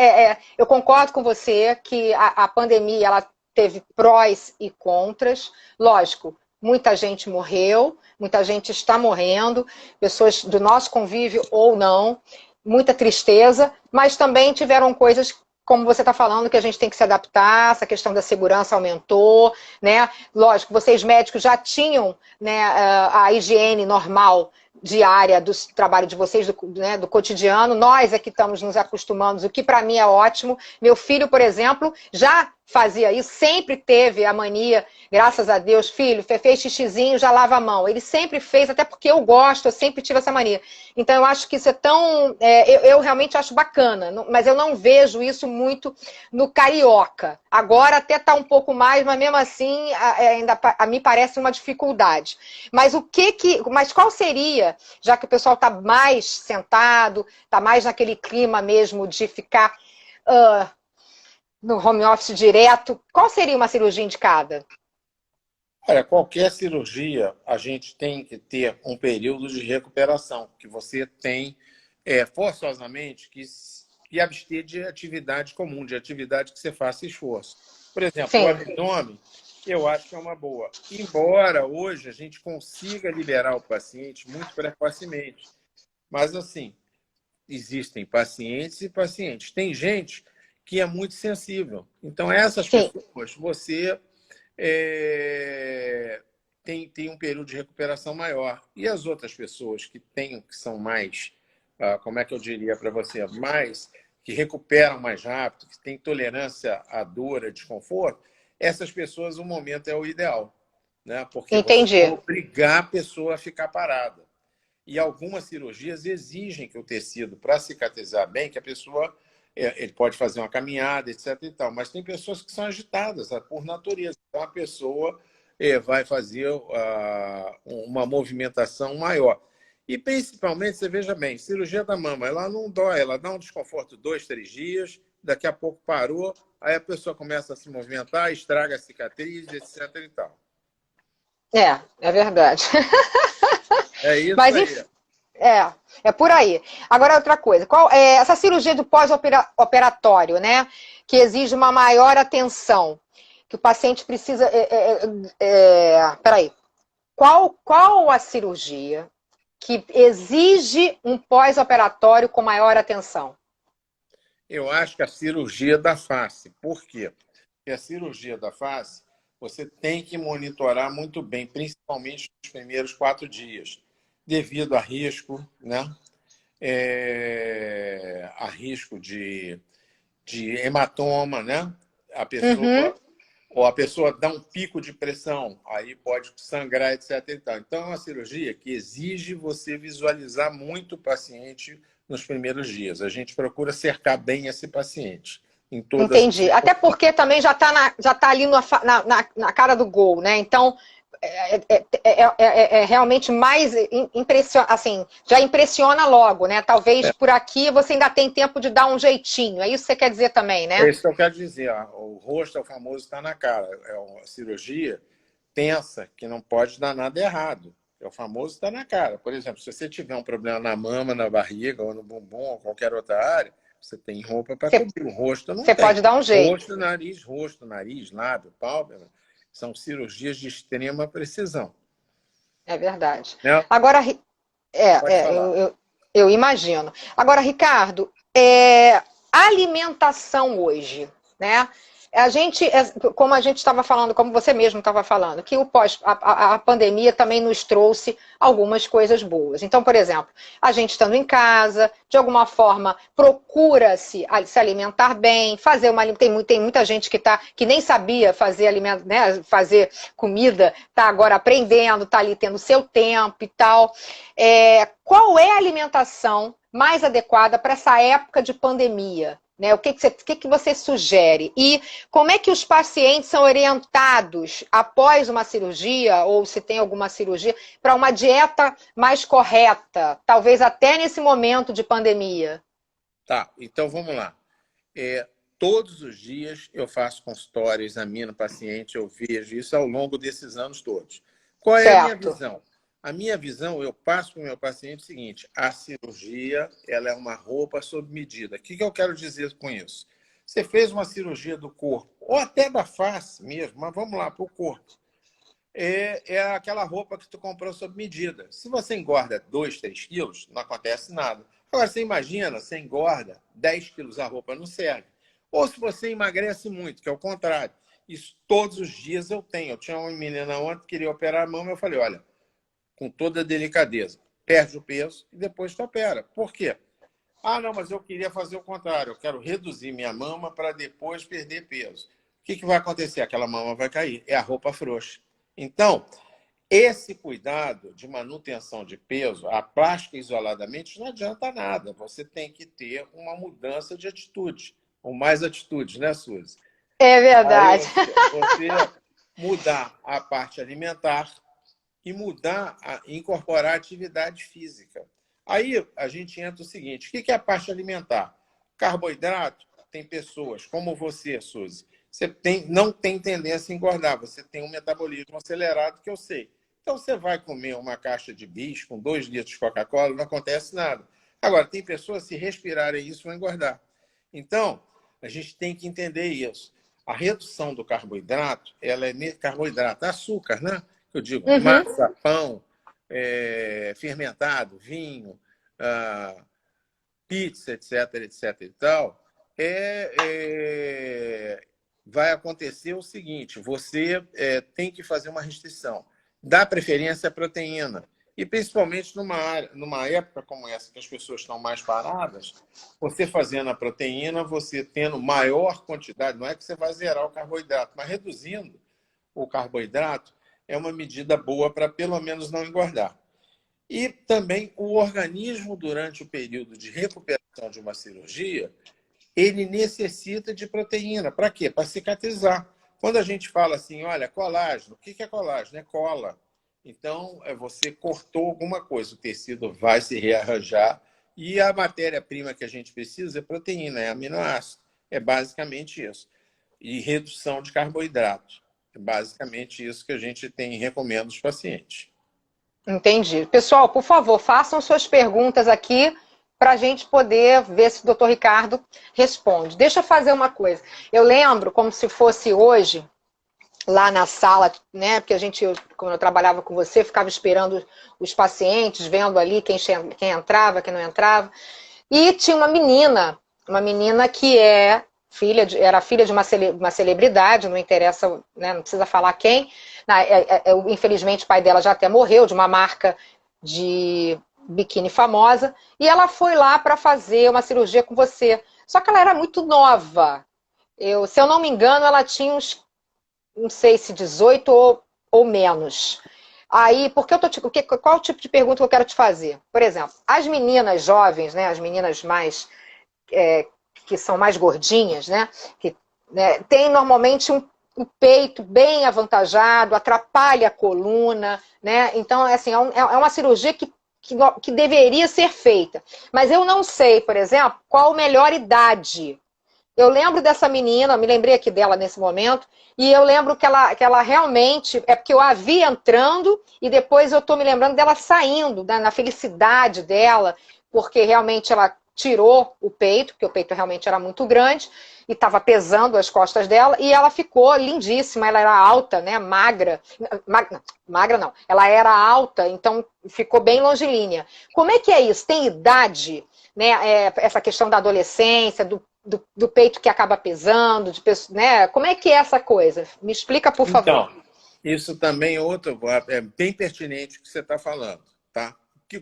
eu concordo com você que a pandemia ela teve prós e contras. Lógico, muita gente morreu, muita gente está morrendo, pessoas do nosso convívio ou não, muita tristeza, mas também tiveram coisas como você está falando, que a gente tem que se adaptar, essa questão da segurança aumentou, né? Lógico, vocês médicos já tinham, né, a higiene normal diária do trabalho de vocês, né, do cotidiano. Nós é que estamos nos acostumando, o que para mim é ótimo. Meu filho, por exemplo, já fazia isso, sempre teve a mania, graças a Deus, filho, fez xixizinho, já lava a mão. Ele sempre fez, até porque eu gosto, eu sempre tive essa mania. Então eu acho que isso é tão... eu realmente acho bacana, mas eu não vejo isso muito no carioca. Agora até está um pouco mais, mas mesmo assim ainda me parece uma dificuldade. Mas mas qual seria, já que o pessoal está mais sentado, está mais naquele clima mesmo de ficar no home office direto, qual seria uma cirurgia indicada? Olha, qualquer cirurgia, a gente tem que ter um período de recuperação, que você tem forçosamente que abster de atividade comum, de atividade que você faça esforço. Por exemplo, o Sim, abdômen, eu acho que é uma boa. Embora hoje a gente consiga liberar o paciente muito precocemente. Mas, assim, existem pacientes e pacientes. Tem gente que é muito sensível. Então, essas sim, pessoas, você tem um período de recuperação maior. E as outras pessoas que são mais, como é que eu diria para você, mais, que recuperam mais rápido, que têm tolerância à dor, a desconforto, essas pessoas, o momento é o ideal, né? Porque você vai entendi. obrigar a pessoa a ficar parada. E algumas cirurgias exigem que o tecido, para cicatrizar bem, que a pessoa ele pode fazer uma caminhada, etc. e tal. Mas tem pessoas que são agitadas por natureza. Então, a pessoa vai fazer uma movimentação maior. E, principalmente, você veja bem, cirurgia da mama, ela não dói, ela dá um desconforto 2, 3 dias, daqui a pouco parou, aí a pessoa começa a se movimentar, estraga a cicatriz, etc. e tal. É verdade. É isso Mas, aí. enfim, é por aí. Agora, outra coisa. Essa cirurgia do pós-operatório, né? Que exige uma maior atenção, que o paciente precisa... peraí. Qual a cirurgia que exige um pós-operatório com maior atenção? Eu acho que a cirurgia da face. Por quê? Porque a cirurgia da face, você tem que monitorar muito bem, principalmente nos primeiros 4 dias, devido a risco, né? A risco de hematoma, né? A Uhum, pessoa, ou a pessoa dá um pico de pressão, aí pode sangrar, etc. e tal. Então, é uma cirurgia que exige você visualizar muito o paciente nos primeiros dias. A gente procura cercar bem esse paciente em todas as entendi. Até situações. porque também já tá ali na cara do gol, né? Então, é realmente mais impressiona, assim, já impressiona logo, né? Talvez por aqui você ainda tem tempo de dar um jeitinho. É isso que você quer dizer também, É né? isso que eu quero dizer. O rosto é o famoso está na cara. É uma cirurgia tensa, que não pode dar nada errado. É o famoso está na cara. Por exemplo, se você tiver um problema na mama, na barriga, ou no bumbum, ou qualquer outra área, você tem roupa para Você, cobrir. O rosto não você tem. pode dar um jeito. Rosto, nariz, lábio, pálpebra, são cirurgias de extrema precisão. É verdade. Né? Agora, Pode é, falar. eu imagino. Agora, Ricardo, alimentação hoje, né? A gente, como a gente estava falando, como você mesmo estava falando, que a pandemia também nos trouxe algumas coisas boas. Então, por exemplo, a gente estando em casa, de alguma forma, procura-se se alimentar bem, fazer uma tem muita gente que nem sabia fazer alimento, né, fazer comida, está agora aprendendo, está ali tendo seu tempo e tal. Qual é a alimentação mais adequada para essa época de pandemia? Né? O que você sugere? E como é que os pacientes são orientados após uma cirurgia, ou se tem alguma cirurgia, para uma dieta mais correta, talvez até nesse momento de pandemia? Tá, então vamos lá. Todos os dias eu faço consultório, examino o paciente, eu vejo isso ao longo desses anos todos. Qual é a minha visão? A minha visão, eu passo para o meu paciente o seguinte: a cirurgia ela é uma roupa sob medida. O que eu quero dizer com isso? Você fez uma cirurgia do corpo, ou até da face mesmo, mas vamos lá para o corpo. É aquela roupa que tu comprou sob medida. Se você engorda 2, 3 quilos, não acontece nada. Agora, você imagina, você engorda 10 quilos, a roupa não serve. Ou se você emagrece muito, que é o contrário. Isso todos os dias eu tenho. Eu tinha uma menina ontem que queria operar a mama, eu falei, olha, com toda a delicadeza, perde o peso e depois tu opera. Por quê? Ah, não, mas eu queria fazer o contrário. Eu quero reduzir minha mama para depois perder peso. O que vai acontecer? Aquela mama vai cair. É a roupa frouxa. Então, esse cuidado de manutenção de peso, a plástica isoladamente, não adianta nada. Você tem que ter uma mudança de atitude. Ou mais atitudes, né, Suzy? É verdade. Você mudar a parte alimentar e incorporar a atividade física. Aí a gente entra o seguinte: o que é a parte alimentar? Carboidrato, tem pessoas como você, Suzy, você não tem tendência a engordar, você tem um metabolismo acelerado, que eu sei. Então você vai comer uma caixa de bis com 2 litros de Coca-Cola, não acontece nada. Agora, tem pessoas que se respirarem isso vão engordar. Então, a gente tem que entender isso. A redução do carboidrato, ela é carboidrato, açúcar, né? Eu digo, massa, pão, fermentado, vinho, pizza, etc, etc e tal, vai acontecer o seguinte: você tem que fazer uma restrição. Dá preferência à proteína. E principalmente numa época como essa, que as pessoas estão mais paradas, você fazendo a proteína, você tendo maior quantidade, não é que você vai zerar o carboidrato, mas reduzindo o carboidrato, é uma medida boa para pelo menos não engordar. E também o organismo, durante o período de recuperação de uma cirurgia, ele necessita de proteína. Para quê? Para cicatrizar. Quando a gente fala assim, olha, colágeno, o que é colágeno? É cola. Então, você cortou alguma coisa, o tecido vai se rearranjar e a matéria-prima que a gente precisa é proteína, é aminoácido. É basicamente isso. E redução de carboidrato. É basicamente isso que a gente recomenda aos pacientes. Entendi. Pessoal, por favor, façam suas perguntas aqui para a gente poder ver se o doutor Ricardo responde. Deixa eu fazer uma coisa. Eu lembro, como se fosse hoje, lá na sala, né? Porque quando eu trabalhava com você, ficava esperando os pacientes, vendo ali quem entrava, quem não entrava. E tinha uma menina que era filha de uma celebridade, não interessa, né, não precisa falar quem. Infelizmente o pai dela já até morreu, de uma marca de biquíni famosa, e ela foi lá para fazer uma cirurgia com você. Só que ela era muito nova. Se eu não me engano, ela tinha uns, não sei se 18 ou menos. Aí, qual o tipo de pergunta que eu quero te fazer? Por exemplo, as meninas jovens, né, as meninas mais que são mais gordinhas, né, que tem normalmente o peito bem avantajado, atrapalha a coluna, né? Então, assim, é uma cirurgia que deveria ser feita. Mas eu não sei, por exemplo, qual a melhor idade. Eu lembro dessa menina, me lembrei aqui dela nesse momento, e eu lembro que ela realmente, é porque eu a vi entrando, e depois eu estou me lembrando dela saindo, na felicidade dela, porque realmente ela tirou o peito, porque o peito realmente era muito grande, e estava pesando as costas dela, e ela ficou lindíssima, ela era alta, né, magra não, ela era alta, então ficou bem longilínea. Como é que é isso? Tem idade, né, essa questão da adolescência, do peito que acaba pesando, né? Como é que é essa coisa? Me explica, por favor. Então, isso também é bem pertinente o que você está falando, tá?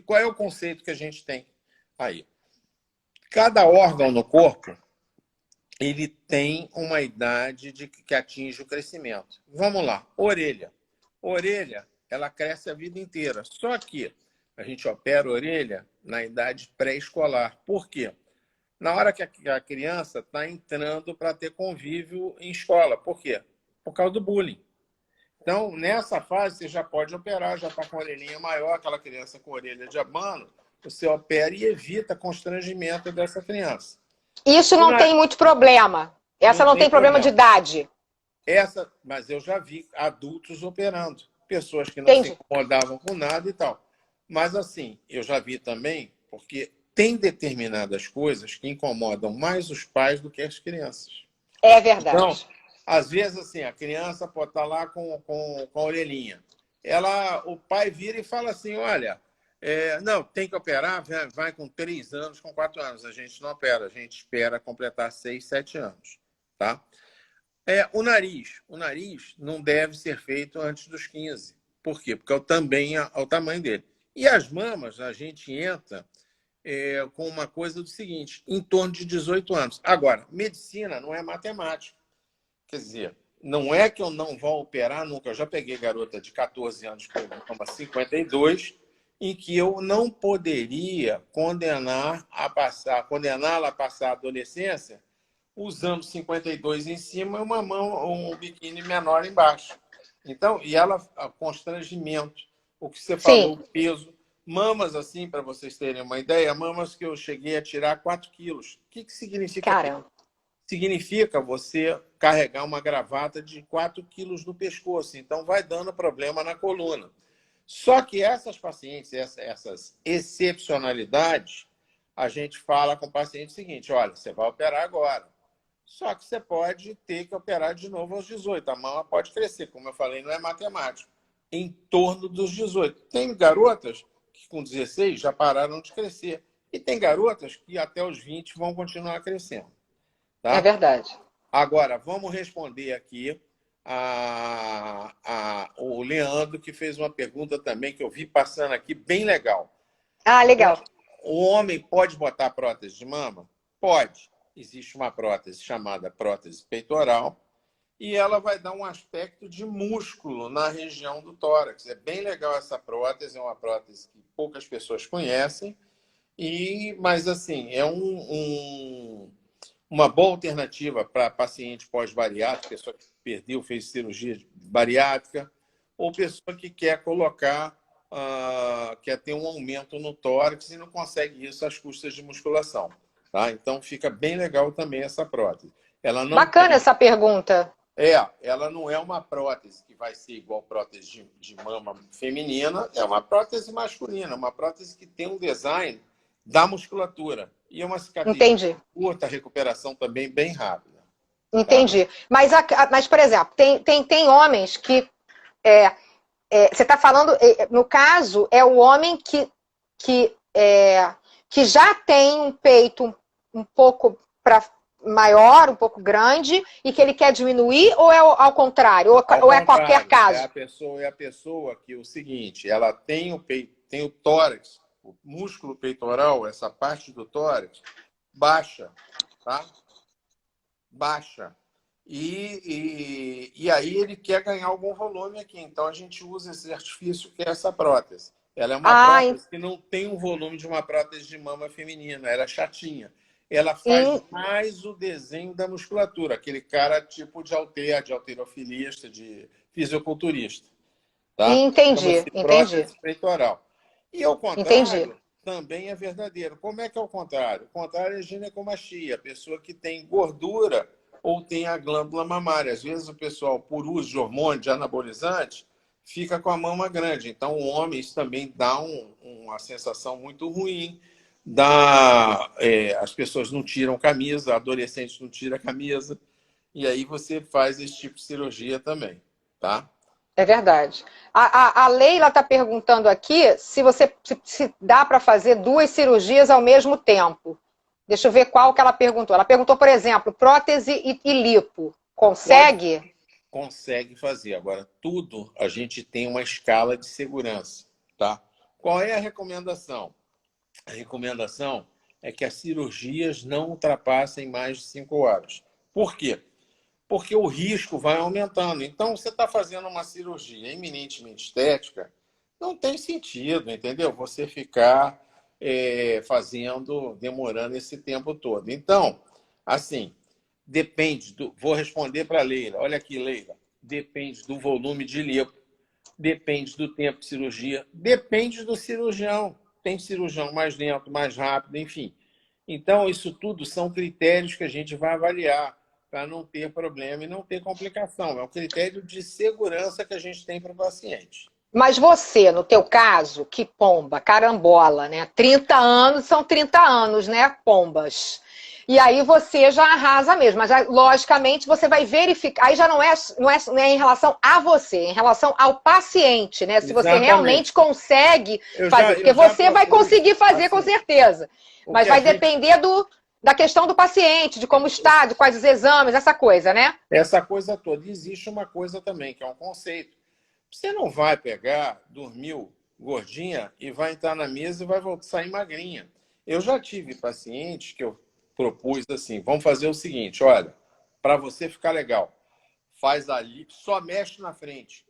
Qual é o conceito que a gente tem aí? Cada órgão no corpo, ele tem uma idade que atinge o crescimento. Vamos lá, orelha. Orelha, ela cresce a vida inteira. Só que a gente opera a orelha na idade pré-escolar. Por quê? Na hora que a criança está entrando para ter convívio em escola. Por quê? Por causa do bullying. Então, nessa fase, você já pode operar, já está com a orelhinha maior, aquela criança com orelha de abano, você opera e evita constrangimento dessa criança. Isso não tem muito problema. Essa não tem problema de idade. Mas eu já vi adultos operando. Pessoas que não se incomodavam com nada e tal. Mas, assim, eu já vi também, porque tem determinadas coisas que incomodam mais os pais do que as crianças. É verdade. Então, às vezes, assim, a criança pode estar lá com a orelhinha. O pai vira e fala assim, olha, não, tem que operar, vai com 3 anos, com 4 anos. A gente não opera, a gente espera completar 6, 7 anos. Tá? O nariz não deve ser feito antes dos 15. Por quê? Porque também é o tamanho dele. E as mamas, a gente entra com uma coisa do seguinte, em torno de 18 anos. Agora, medicina não é matemática. Quer dizer, não é que eu não vou operar nunca. Eu já peguei garota de 14 anos com mama 52, em que eu não poderia condená-la a passar a adolescência usando 52 em cima e um biquíni menor embaixo. Então, e ela, constrangimento, o que você falou, peso, mamas, assim, para vocês terem uma ideia, mamas que eu cheguei a tirar 4 quilos. O que significa? Caramba. Significa você carregar uma gravata de 4 quilos no pescoço. Então, vai dando problema na coluna. Só que essas pacientes, essas excepcionalidades, a gente fala com o paciente o seguinte, olha, você vai operar agora. Só que você pode ter que operar de novo aos 18. A mama pode crescer, como eu falei, não é matemático. Em torno dos 18. Tem garotas que com 16 já pararam de crescer. E tem garotas que até os 20 vão continuar crescendo. Tá? É verdade. Agora, vamos responder aqui o Leandro, que fez uma pergunta também, que eu vi passando aqui, bem legal. Ah, legal. O homem pode botar prótese de mama? Pode. Existe uma prótese chamada prótese peitoral e ela vai dar um aspecto de músculo na região do tórax. É bem legal essa prótese, é uma prótese que poucas pessoas conhecem, mas assim, é uma boa alternativa para paciente pós-bariátrica, pessoa que perdeu, fez cirurgia bariátrica, ou pessoa que quer colocar, quer ter um aumento no tórax e não consegue isso às custas de musculação. Tá? Então, fica bem legal também essa prótese. Bacana essa pergunta. Ela não é uma prótese que vai ser igual prótese de mama feminina, é uma prótese masculina, uma prótese que tem um design da musculatura. E é uma cicatriz curta, recuperação também bem rápida. Entendi. Tá? Mas, por exemplo, tem homens que... você está falando... No caso, é o homem que já tem um peito um pouco maior, um pouco grande, e que ele quer diminuir, ou é ao contrário? Ou é qualquer caso? É a pessoa que o seguinte, ela tem o peito, tem o tórax, o músculo peitoral, essa parte do tórax, baixa, tá? Baixa. E aí ele quer ganhar algum volume aqui. Então a gente usa esse artifício que é essa prótese. Ela é uma prótese que não tem o volume de uma prótese de mama feminina. Ela é chatinha. Ela faz mais o desenho da musculatura. Aquele cara tipo de halterofilista, de fisioculturista. Tá? Entendi. Prótese peitoral. E ao contrário, também é verdadeiro. Como é que é o contrário? O contrário é ginecomastia. A pessoa que tem gordura ou tem a glândula mamária. Às vezes o pessoal, por uso de hormônio, de anabolizante, fica com a mama grande. Então, o homem, isso também dá uma sensação muito ruim. As pessoas não tiram camisa, adolescentes não tiram camisa. E aí você faz esse tipo de cirurgia também, tá? É verdade. A Leila está perguntando aqui se dá para fazer 2 cirurgias ao mesmo tempo. Deixa eu ver qual que ela perguntou. Ela perguntou, por exemplo, prótese e lipo. Consegue? Consegue fazer. Agora, tudo a gente tem uma escala de segurança, tá? Qual é a recomendação? A recomendação é que as cirurgias não ultrapassem mais de 5 horas. Por quê? Porque o risco vai aumentando. Então, você está fazendo uma cirurgia eminentemente estética, não tem sentido, entendeu? Você ficar demorando esse tempo todo. Então, assim, depende do. Vou responder para a Leila. Olha aqui, Leila. Depende do volume de lipo, depende do tempo de cirurgia, depende do cirurgião. Tem cirurgião mais lento, mais rápido, enfim. Então, isso tudo são critérios que a gente vai avaliar para não ter problema e não ter complicação. É um critério de segurança que a gente tem para o paciente. Mas você, no teu caso, que pomba, carambola, né? 30 anos são 30 anos, né? Pombas. E aí você já arrasa mesmo. Mas, logicamente, você vai verificar. Aí já não é em relação a você, é em relação ao paciente, né? Se você realmente consegue fazer. Porque você vai conseguir fazer, com certeza. Mas vai depender da questão do paciente, de como está, de quais os exames, essa coisa, né? Essa coisa toda. Existe uma coisa também, que é um conceito. Você não vai pegar, dormiu gordinha e vai entrar na mesa e vai sair magrinha. Eu já tive pacientes que eu propus assim, vamos fazer o seguinte, olha, para você ficar legal, faz ali, só mexe na frente,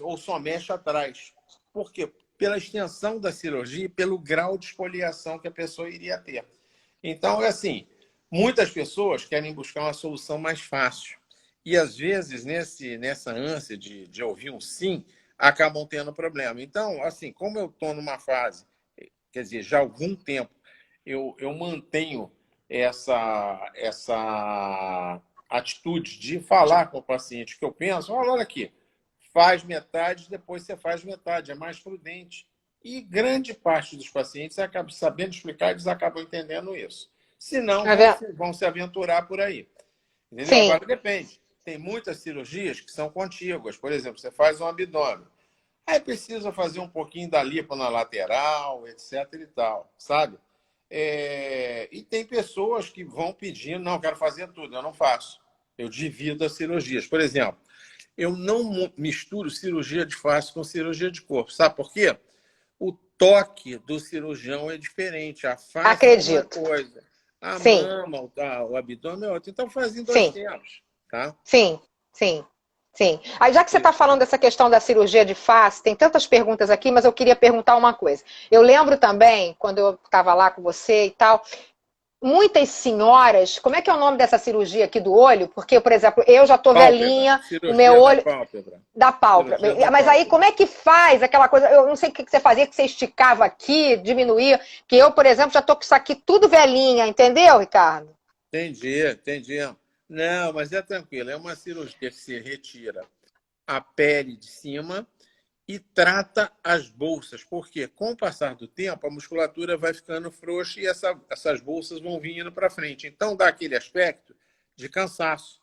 ou só mexe atrás. Por quê? Pela extensão da cirurgia e pelo grau de esfoliação que a pessoa iria ter. Então, é assim, muitas pessoas querem buscar uma solução mais fácil. E, às vezes, nessa ânsia de ouvir um sim, acabam tendo problema. Então, assim, como eu estou numa fase, quer dizer, já há algum tempo, eu mantenho essa atitude de falar com o paciente o que eu penso. Olha aqui, faz metade, depois você faz metade. É mais prudente. E grande parte dos pacientes acabam sabendo explicar, eles acabam entendendo isso. Se não, vão se aventurar por aí. Entendeu? Sim. Agora, depende. Tem muitas cirurgias que são contíguas. Por exemplo, você faz um abdômen. Aí precisa fazer um pouquinho da lipo na lateral, etc. e tal, sabe? E tem pessoas que vão pedindo, não, eu quero fazer tudo. Eu não faço. Eu divido as cirurgias. Por exemplo, eu não misturo cirurgia de face com cirurgia de corpo. Sabe por quê? O toque do cirurgião é diferente. A face é uma coisa. A mama, o abdômen é outra. Então, faz em 2 tempos. Tá? Sim. Aí, já que você está falando dessa questão da cirurgia de face, tem tantas perguntas aqui, mas eu queria perguntar uma coisa. Eu lembro também, quando eu estava lá com você e tal, muitas senhoras, como é que é o nome dessa cirurgia aqui do olho? Porque, por exemplo, eu já estou velhinha, o meu olho... Da pálpebra. Mas aí, como é que faz aquela coisa? Eu não sei o que você fazia, que você esticava aqui, diminuía, que eu, por exemplo, já estou com isso aqui tudo velhinha, entendeu, Ricardo? Entendi. Não, mas é tranquilo. É uma cirurgia que se retira a pele de cima e trata as bolsas. Porque, com o passar do tempo, a musculatura vai ficando frouxa e essas bolsas vão vindo para frente. Então, dá aquele aspecto de cansaço.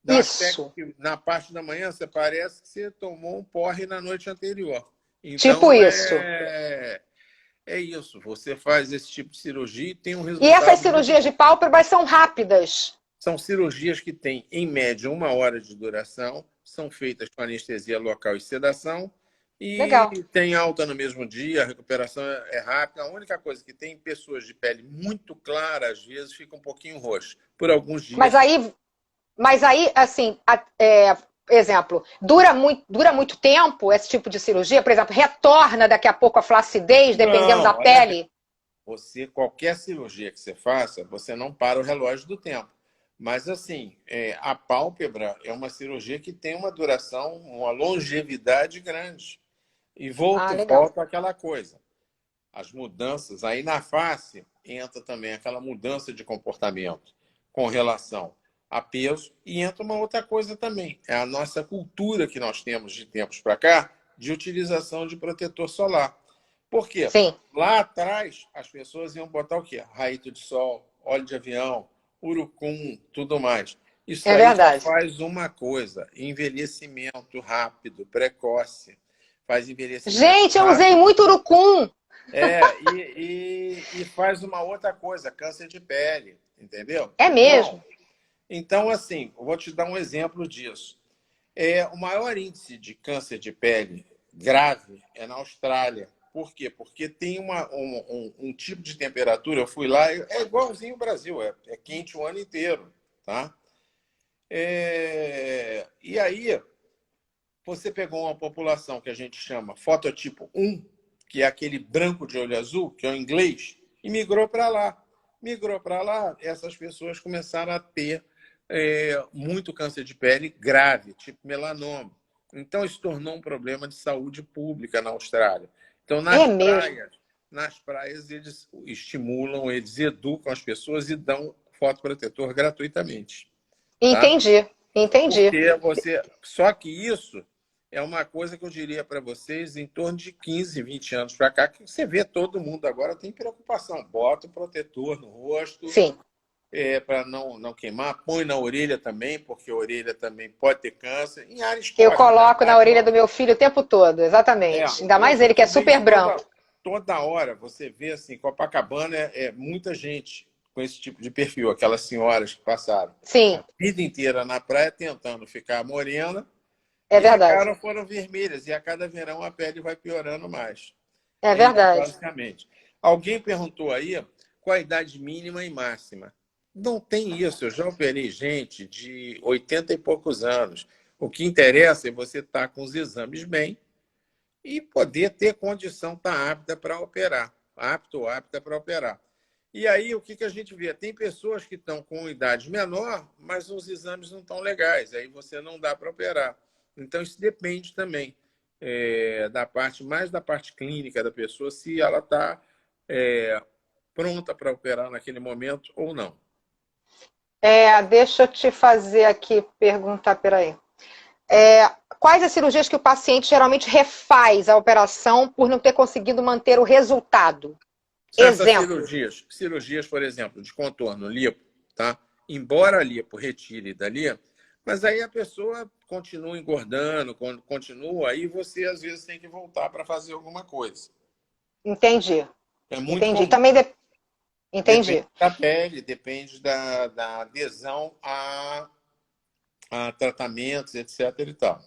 Dá aspecto que, na parte da manhã, você parece que você tomou um porre na noite anterior. Então, tipo isso. É isso. Você faz esse tipo de cirurgia e tem um resultado... E essas cirurgias de pálpebras são rápidas? São cirurgias que têm, em média, 1 hora de duração, são feitas com anestesia local e sedação, e tem alta no mesmo dia, a recuperação é rápida. A única coisa que tem, pessoas de pele muito clara, às vezes, fica um pouquinho roxa, por alguns dias. Mas aí assim, exemplo, dura muito tempo esse tipo de cirurgia? Por exemplo, retorna daqui a pouco a flacidez, dependendo da pele? Qualquer cirurgia que você faça, você não para o relógio do tempo. Mas, assim, a pálpebra é uma cirurgia que tem uma duração, uma longevidade grande. E volta àquela coisa. As mudanças. Aí, na face, entra também aquela mudança de comportamento com relação a peso. E entra uma outra coisa também. É a nossa cultura que nós temos de tempos para cá de utilização de protetor solar. Por quê? Lá atrás, as pessoas iam botar o quê? Raíto de sol, óleo de avião, urucum, tudo mais. Isso aí só faz uma coisa: envelhecimento rápido, precoce. Faz envelhecimento rápido. Eu usei muito urucum. E faz uma outra coisa, câncer de pele, entendeu? É mesmo? Então, assim, eu vou te dar um exemplo disso. O maior índice de câncer de pele grave é na Austrália. Por quê? Porque tem um tipo de temperatura, eu fui lá, é igualzinho o Brasil, é quente o ano inteiro, tá? E aí, você pegou uma população que a gente chama fototipo 1, que é aquele branco de olho azul, que é o inglês, e migrou para lá. Migrou para lá, essas pessoas começaram a ter muito câncer de pele grave, tipo melanoma. Então, isso tornou um problema de saúde pública na Austrália. Então, É mesmo. nas praias eles estimulam, eles educam as pessoas e dão fotoprotetor gratuitamente. Tá? Entendi, entendi. Porque você. Só que isso é uma coisa que eu diria para vocês em torno de 15, 20 anos para cá, que você vê todo mundo agora tem preocupação. Bota o protetor no rosto Sim. para não queimar. Põe na orelha também, porque a orelha também pode ter câncer. Em área Eu exposta, né? coloco na orelha do meu filho o tempo todo, exatamente. Ainda mais Hoje ele que é tu vês super branco. toda hora você vê assim, Copacabana muita gente com esse tipo de perfil, aquelas senhoras que passaram Sim, a vida inteira na praia tentando ficar morena é e verdade. foram vermelhas, e a cada verão a pele vai piorando mais. É É isso, verdade. basicamente. Alguém perguntou aí qual a idade mínima e máxima. Não tem isso. Eu já operei gente de 80 e poucos anos. O que interessa é você estar com os exames bem e poder ter condição, estar apta para operar. Apto ou apta para operar. E aí, o que a gente vê? Tem pessoas que estão com idade menor, mas os exames não estão legais. Aí você não dá para operar. Então, isso depende também mais da parte clínica da pessoa, se ela está pronta para operar naquele momento ou não. Deixa eu te fazer aqui perguntar, peraí. Quais as cirurgias que o paciente geralmente refaz a operação por não ter conseguido manter o resultado? São essas Exemplo. cirurgias, por exemplo, de contorno lipo, tá? Embora a lipo retire dali, mas aí a pessoa continua engordando, continua, aí você às vezes tem que voltar para fazer alguma coisa. Entendi. É muito Entendi. comum. Também Depende entendi. da pele, depende da adesão a tratamentos, etc. e tal.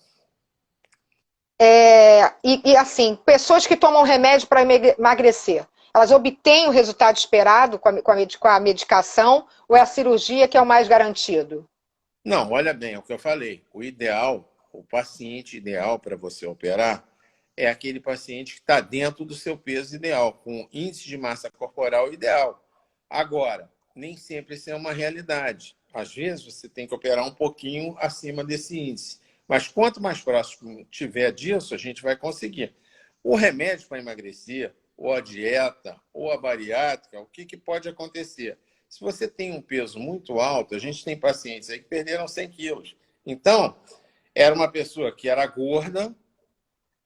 Assim, pessoas que tomam remédio para emagrecer, elas obtêm o resultado esperado com a medicação ou é a cirurgia que é o mais garantido? Não, olha bem, é o que eu falei. O ideal, o paciente ideal para você operar é aquele paciente que está dentro do seu peso ideal, com índice de massa corporal ideal. Agora, nem sempre isso é uma realidade. Às vezes você tem que operar um pouquinho acima desse índice. Mas quanto mais próximo tiver disso, a gente vai conseguir. O remédio para emagrecer, ou a dieta, ou a bariátrica, o que pode acontecer? Se você tem um peso muito alto, a gente tem pacientes aí que perderam 100 quilos. Então, era uma pessoa que era gorda,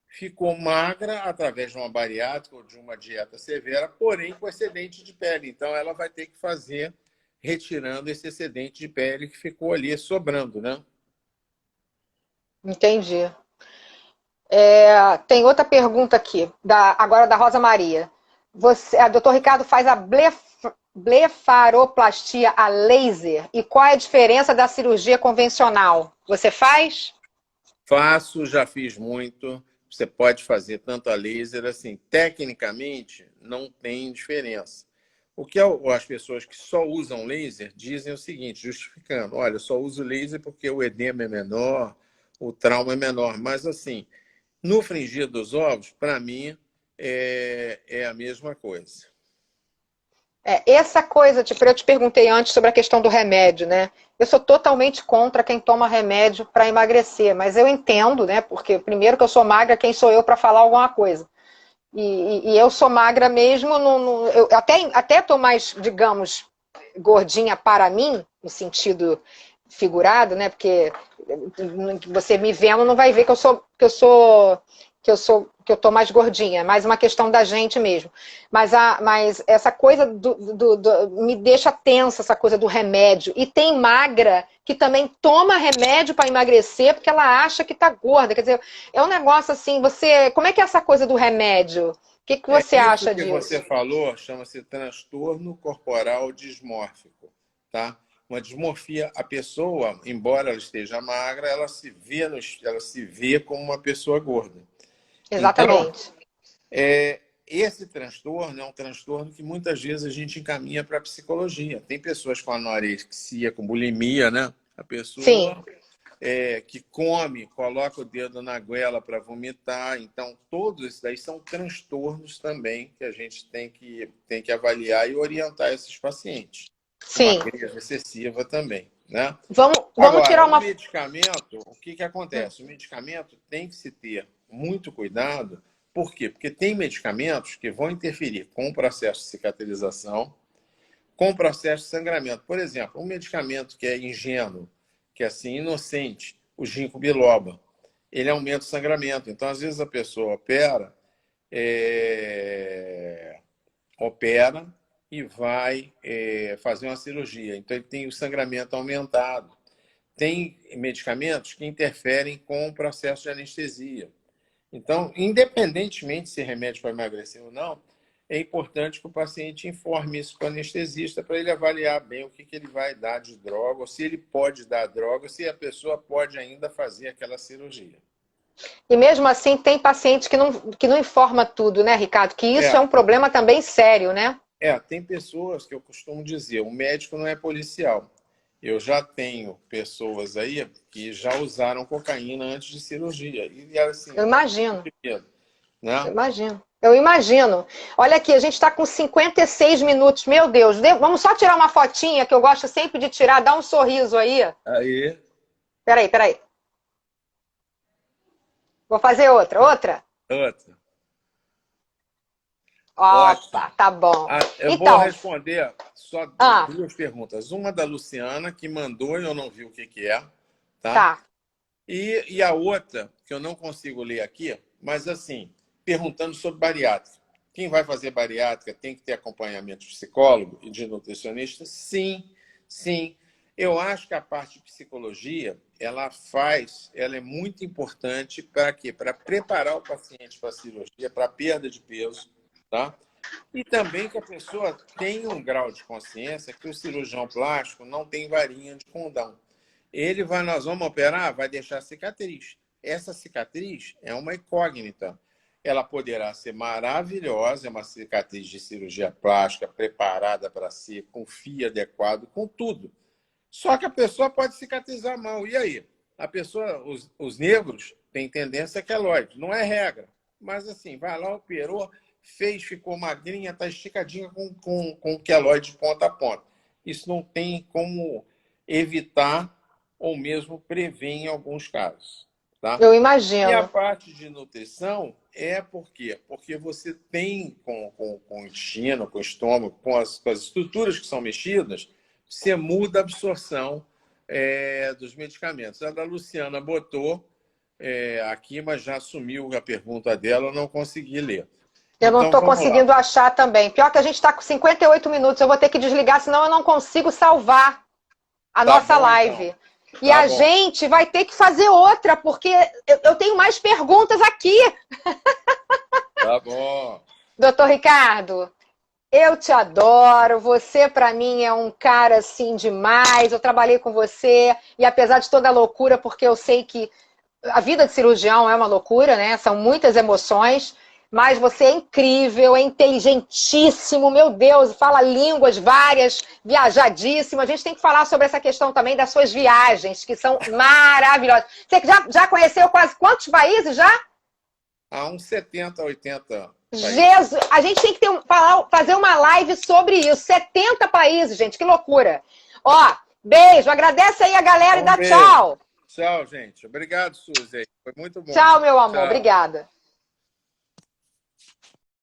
ficou magra através de uma bariátrica ou de uma dieta severa, porém com excedente de pele. Então, ela vai ter que fazer retirando esse excedente de pele que ficou ali sobrando, né? Entendi. Tem outra pergunta aqui, agora da Rosa Maria. A doutor Ricardo faz a blefaroplastia a laser. E qual é a diferença da cirurgia convencional? Você faz? Faço, já fiz muito. Você pode fazer tanto a laser, assim, tecnicamente não tem diferença. O que as pessoas que só usam laser dizem é o seguinte, justificando, olha, eu só uso laser porque o edema é menor, o trauma é menor, mas assim, no frigir dos ovos, para mim, é a mesma coisa. Essa coisa, tipo, eu te perguntei antes sobre a questão do remédio, né? Eu sou totalmente contra quem toma remédio para emagrecer, mas eu entendo, né? Porque primeiro que eu sou magra, quem sou eu para falar alguma coisa? E eu sou magra mesmo, eu até tô mais, digamos, gordinha para mim, no sentido figurado, né? Porque você me vendo não vai ver que porque eu tô mais gordinha, é mais uma questão da gente mesmo. Mas essa coisa me deixa tensa, essa coisa do remédio. E tem magra que também toma remédio para emagrecer porque ela acha que tá gorda. Quer dizer, é um negócio assim, como é que é essa coisa do remédio? O que você acha disso? Isso que você falou chama-se transtorno corporal dismórfico, tá? Uma dismorfia, a pessoa, embora ela esteja magra, ela se vê como uma pessoa gorda. Exatamente. Então, esse transtorno é um transtorno que muitas vezes a gente encaminha para a psicologia. Tem pessoas com anorexia, com bulimia, né? A pessoa Sim. Que come, coloca o dedo na goela para vomitar. Então, todos esses daí são transtornos também que a gente tem que avaliar e orientar esses pacientes. Sim. Uma crise excessiva também, né? Vamos Agora, tirar uma... o medicamento, o que acontece? O medicamento tem que se ter muito cuidado. Por quê? Porque tem medicamentos que vão interferir com o processo de cicatrização, com o processo de sangramento. Por exemplo, um medicamento que é ingênuo, que é assim, inocente, o ginkgo biloba, ele aumenta o sangramento. Então, às vezes, a pessoa opera e vai fazer uma cirurgia. Então, ele tem o sangramento aumentado. Tem medicamentos que interferem com o processo de anestesia. Então, independentemente se remédio para emagrecer ou não, é importante que o paciente informe isso para o anestesista para ele avaliar bem o que ele vai dar de droga, ou se ele pode dar droga, ou se a pessoa pode ainda fazer aquela cirurgia. E mesmo assim, tem paciente que não informa tudo, né, Ricardo? Que isso é um problema também sério, né? Tem pessoas que eu costumo dizer, o médico não é policial. Eu já tenho pessoas aí que já usaram cocaína antes de cirurgia. E, assim, eu imagino. Né? Eu imagino. Olha aqui, a gente está com 56 minutos. Meu Deus, vamos só tirar uma fotinha que eu gosto sempre de tirar. Dá um sorriso aí. Aí. Peraí. Vou fazer outra. Outra. Opa, tá bom. Eu vou responder só duas perguntas. Uma da Luciana, que mandou e eu não vi o que é. Tá. E a outra, que eu não consigo ler aqui, mas assim, perguntando sobre bariátrica. Quem vai fazer bariátrica tem que ter acompanhamento de psicólogo e de nutricionista? Sim. Eu acho que a parte de psicologia, ela é muito importante para quê? Para preparar o paciente para a cirurgia, para a perda de peso. Tá? E também que a pessoa tenha um grau de consciência que o cirurgião plástico não tem varinha de condão. Nós vamos operar, vai deixar cicatriz. Essa cicatriz é uma incógnita. Ela poderá ser maravilhosa, é uma cicatriz de cirurgia plástica, preparada para ser, com fio adequado, com tudo. Só que a pessoa pode cicatrizar mal. E aí? A pessoa, os negros têm tendência queloide. Não é regra. Mas assim, vai lá, operou, ficou magrinha, está esticadinha com queloide de ponta a ponta. Isso não tem como evitar ou mesmo prever em alguns casos. Tá? Eu imagino. E a parte de nutrição por quê? Porque você tem, com o intestino, com o estômago, com as estruturas que são mexidas, você muda a absorção dos medicamentos. A da Luciana botou aqui, mas já sumiu a pergunta dela, eu não consegui ler. Eu não estou conseguindo achar também. Pior que a gente está com 58 minutos. Eu vou ter que desligar, senão eu não consigo salvar a nossa live. Então. E a gente vai ter que fazer outra, porque eu tenho mais perguntas aqui. Tá bom. Doutor Ricardo, eu te adoro. Você, para mim, é um cara assim demais. Eu trabalhei com você e apesar de toda a loucura, porque eu sei que a vida de cirurgião é uma loucura, né? São muitas emoções. Mas você é incrível, é inteligentíssimo, meu Deus, fala línguas várias, viajadíssimo. A gente tem que falar sobre essa questão também das suas viagens, que são maravilhosas. Você já conheceu quase quantos países já? Há uns 70, 80 países. Jesus, a gente tem que fazer uma live sobre isso. 70 países, gente, que loucura. Ó, beijo, agradece aí a galera e dá tchau. Tchau, gente. Obrigado, Suzy. Foi muito bom. Tchau, meu amor, obrigada.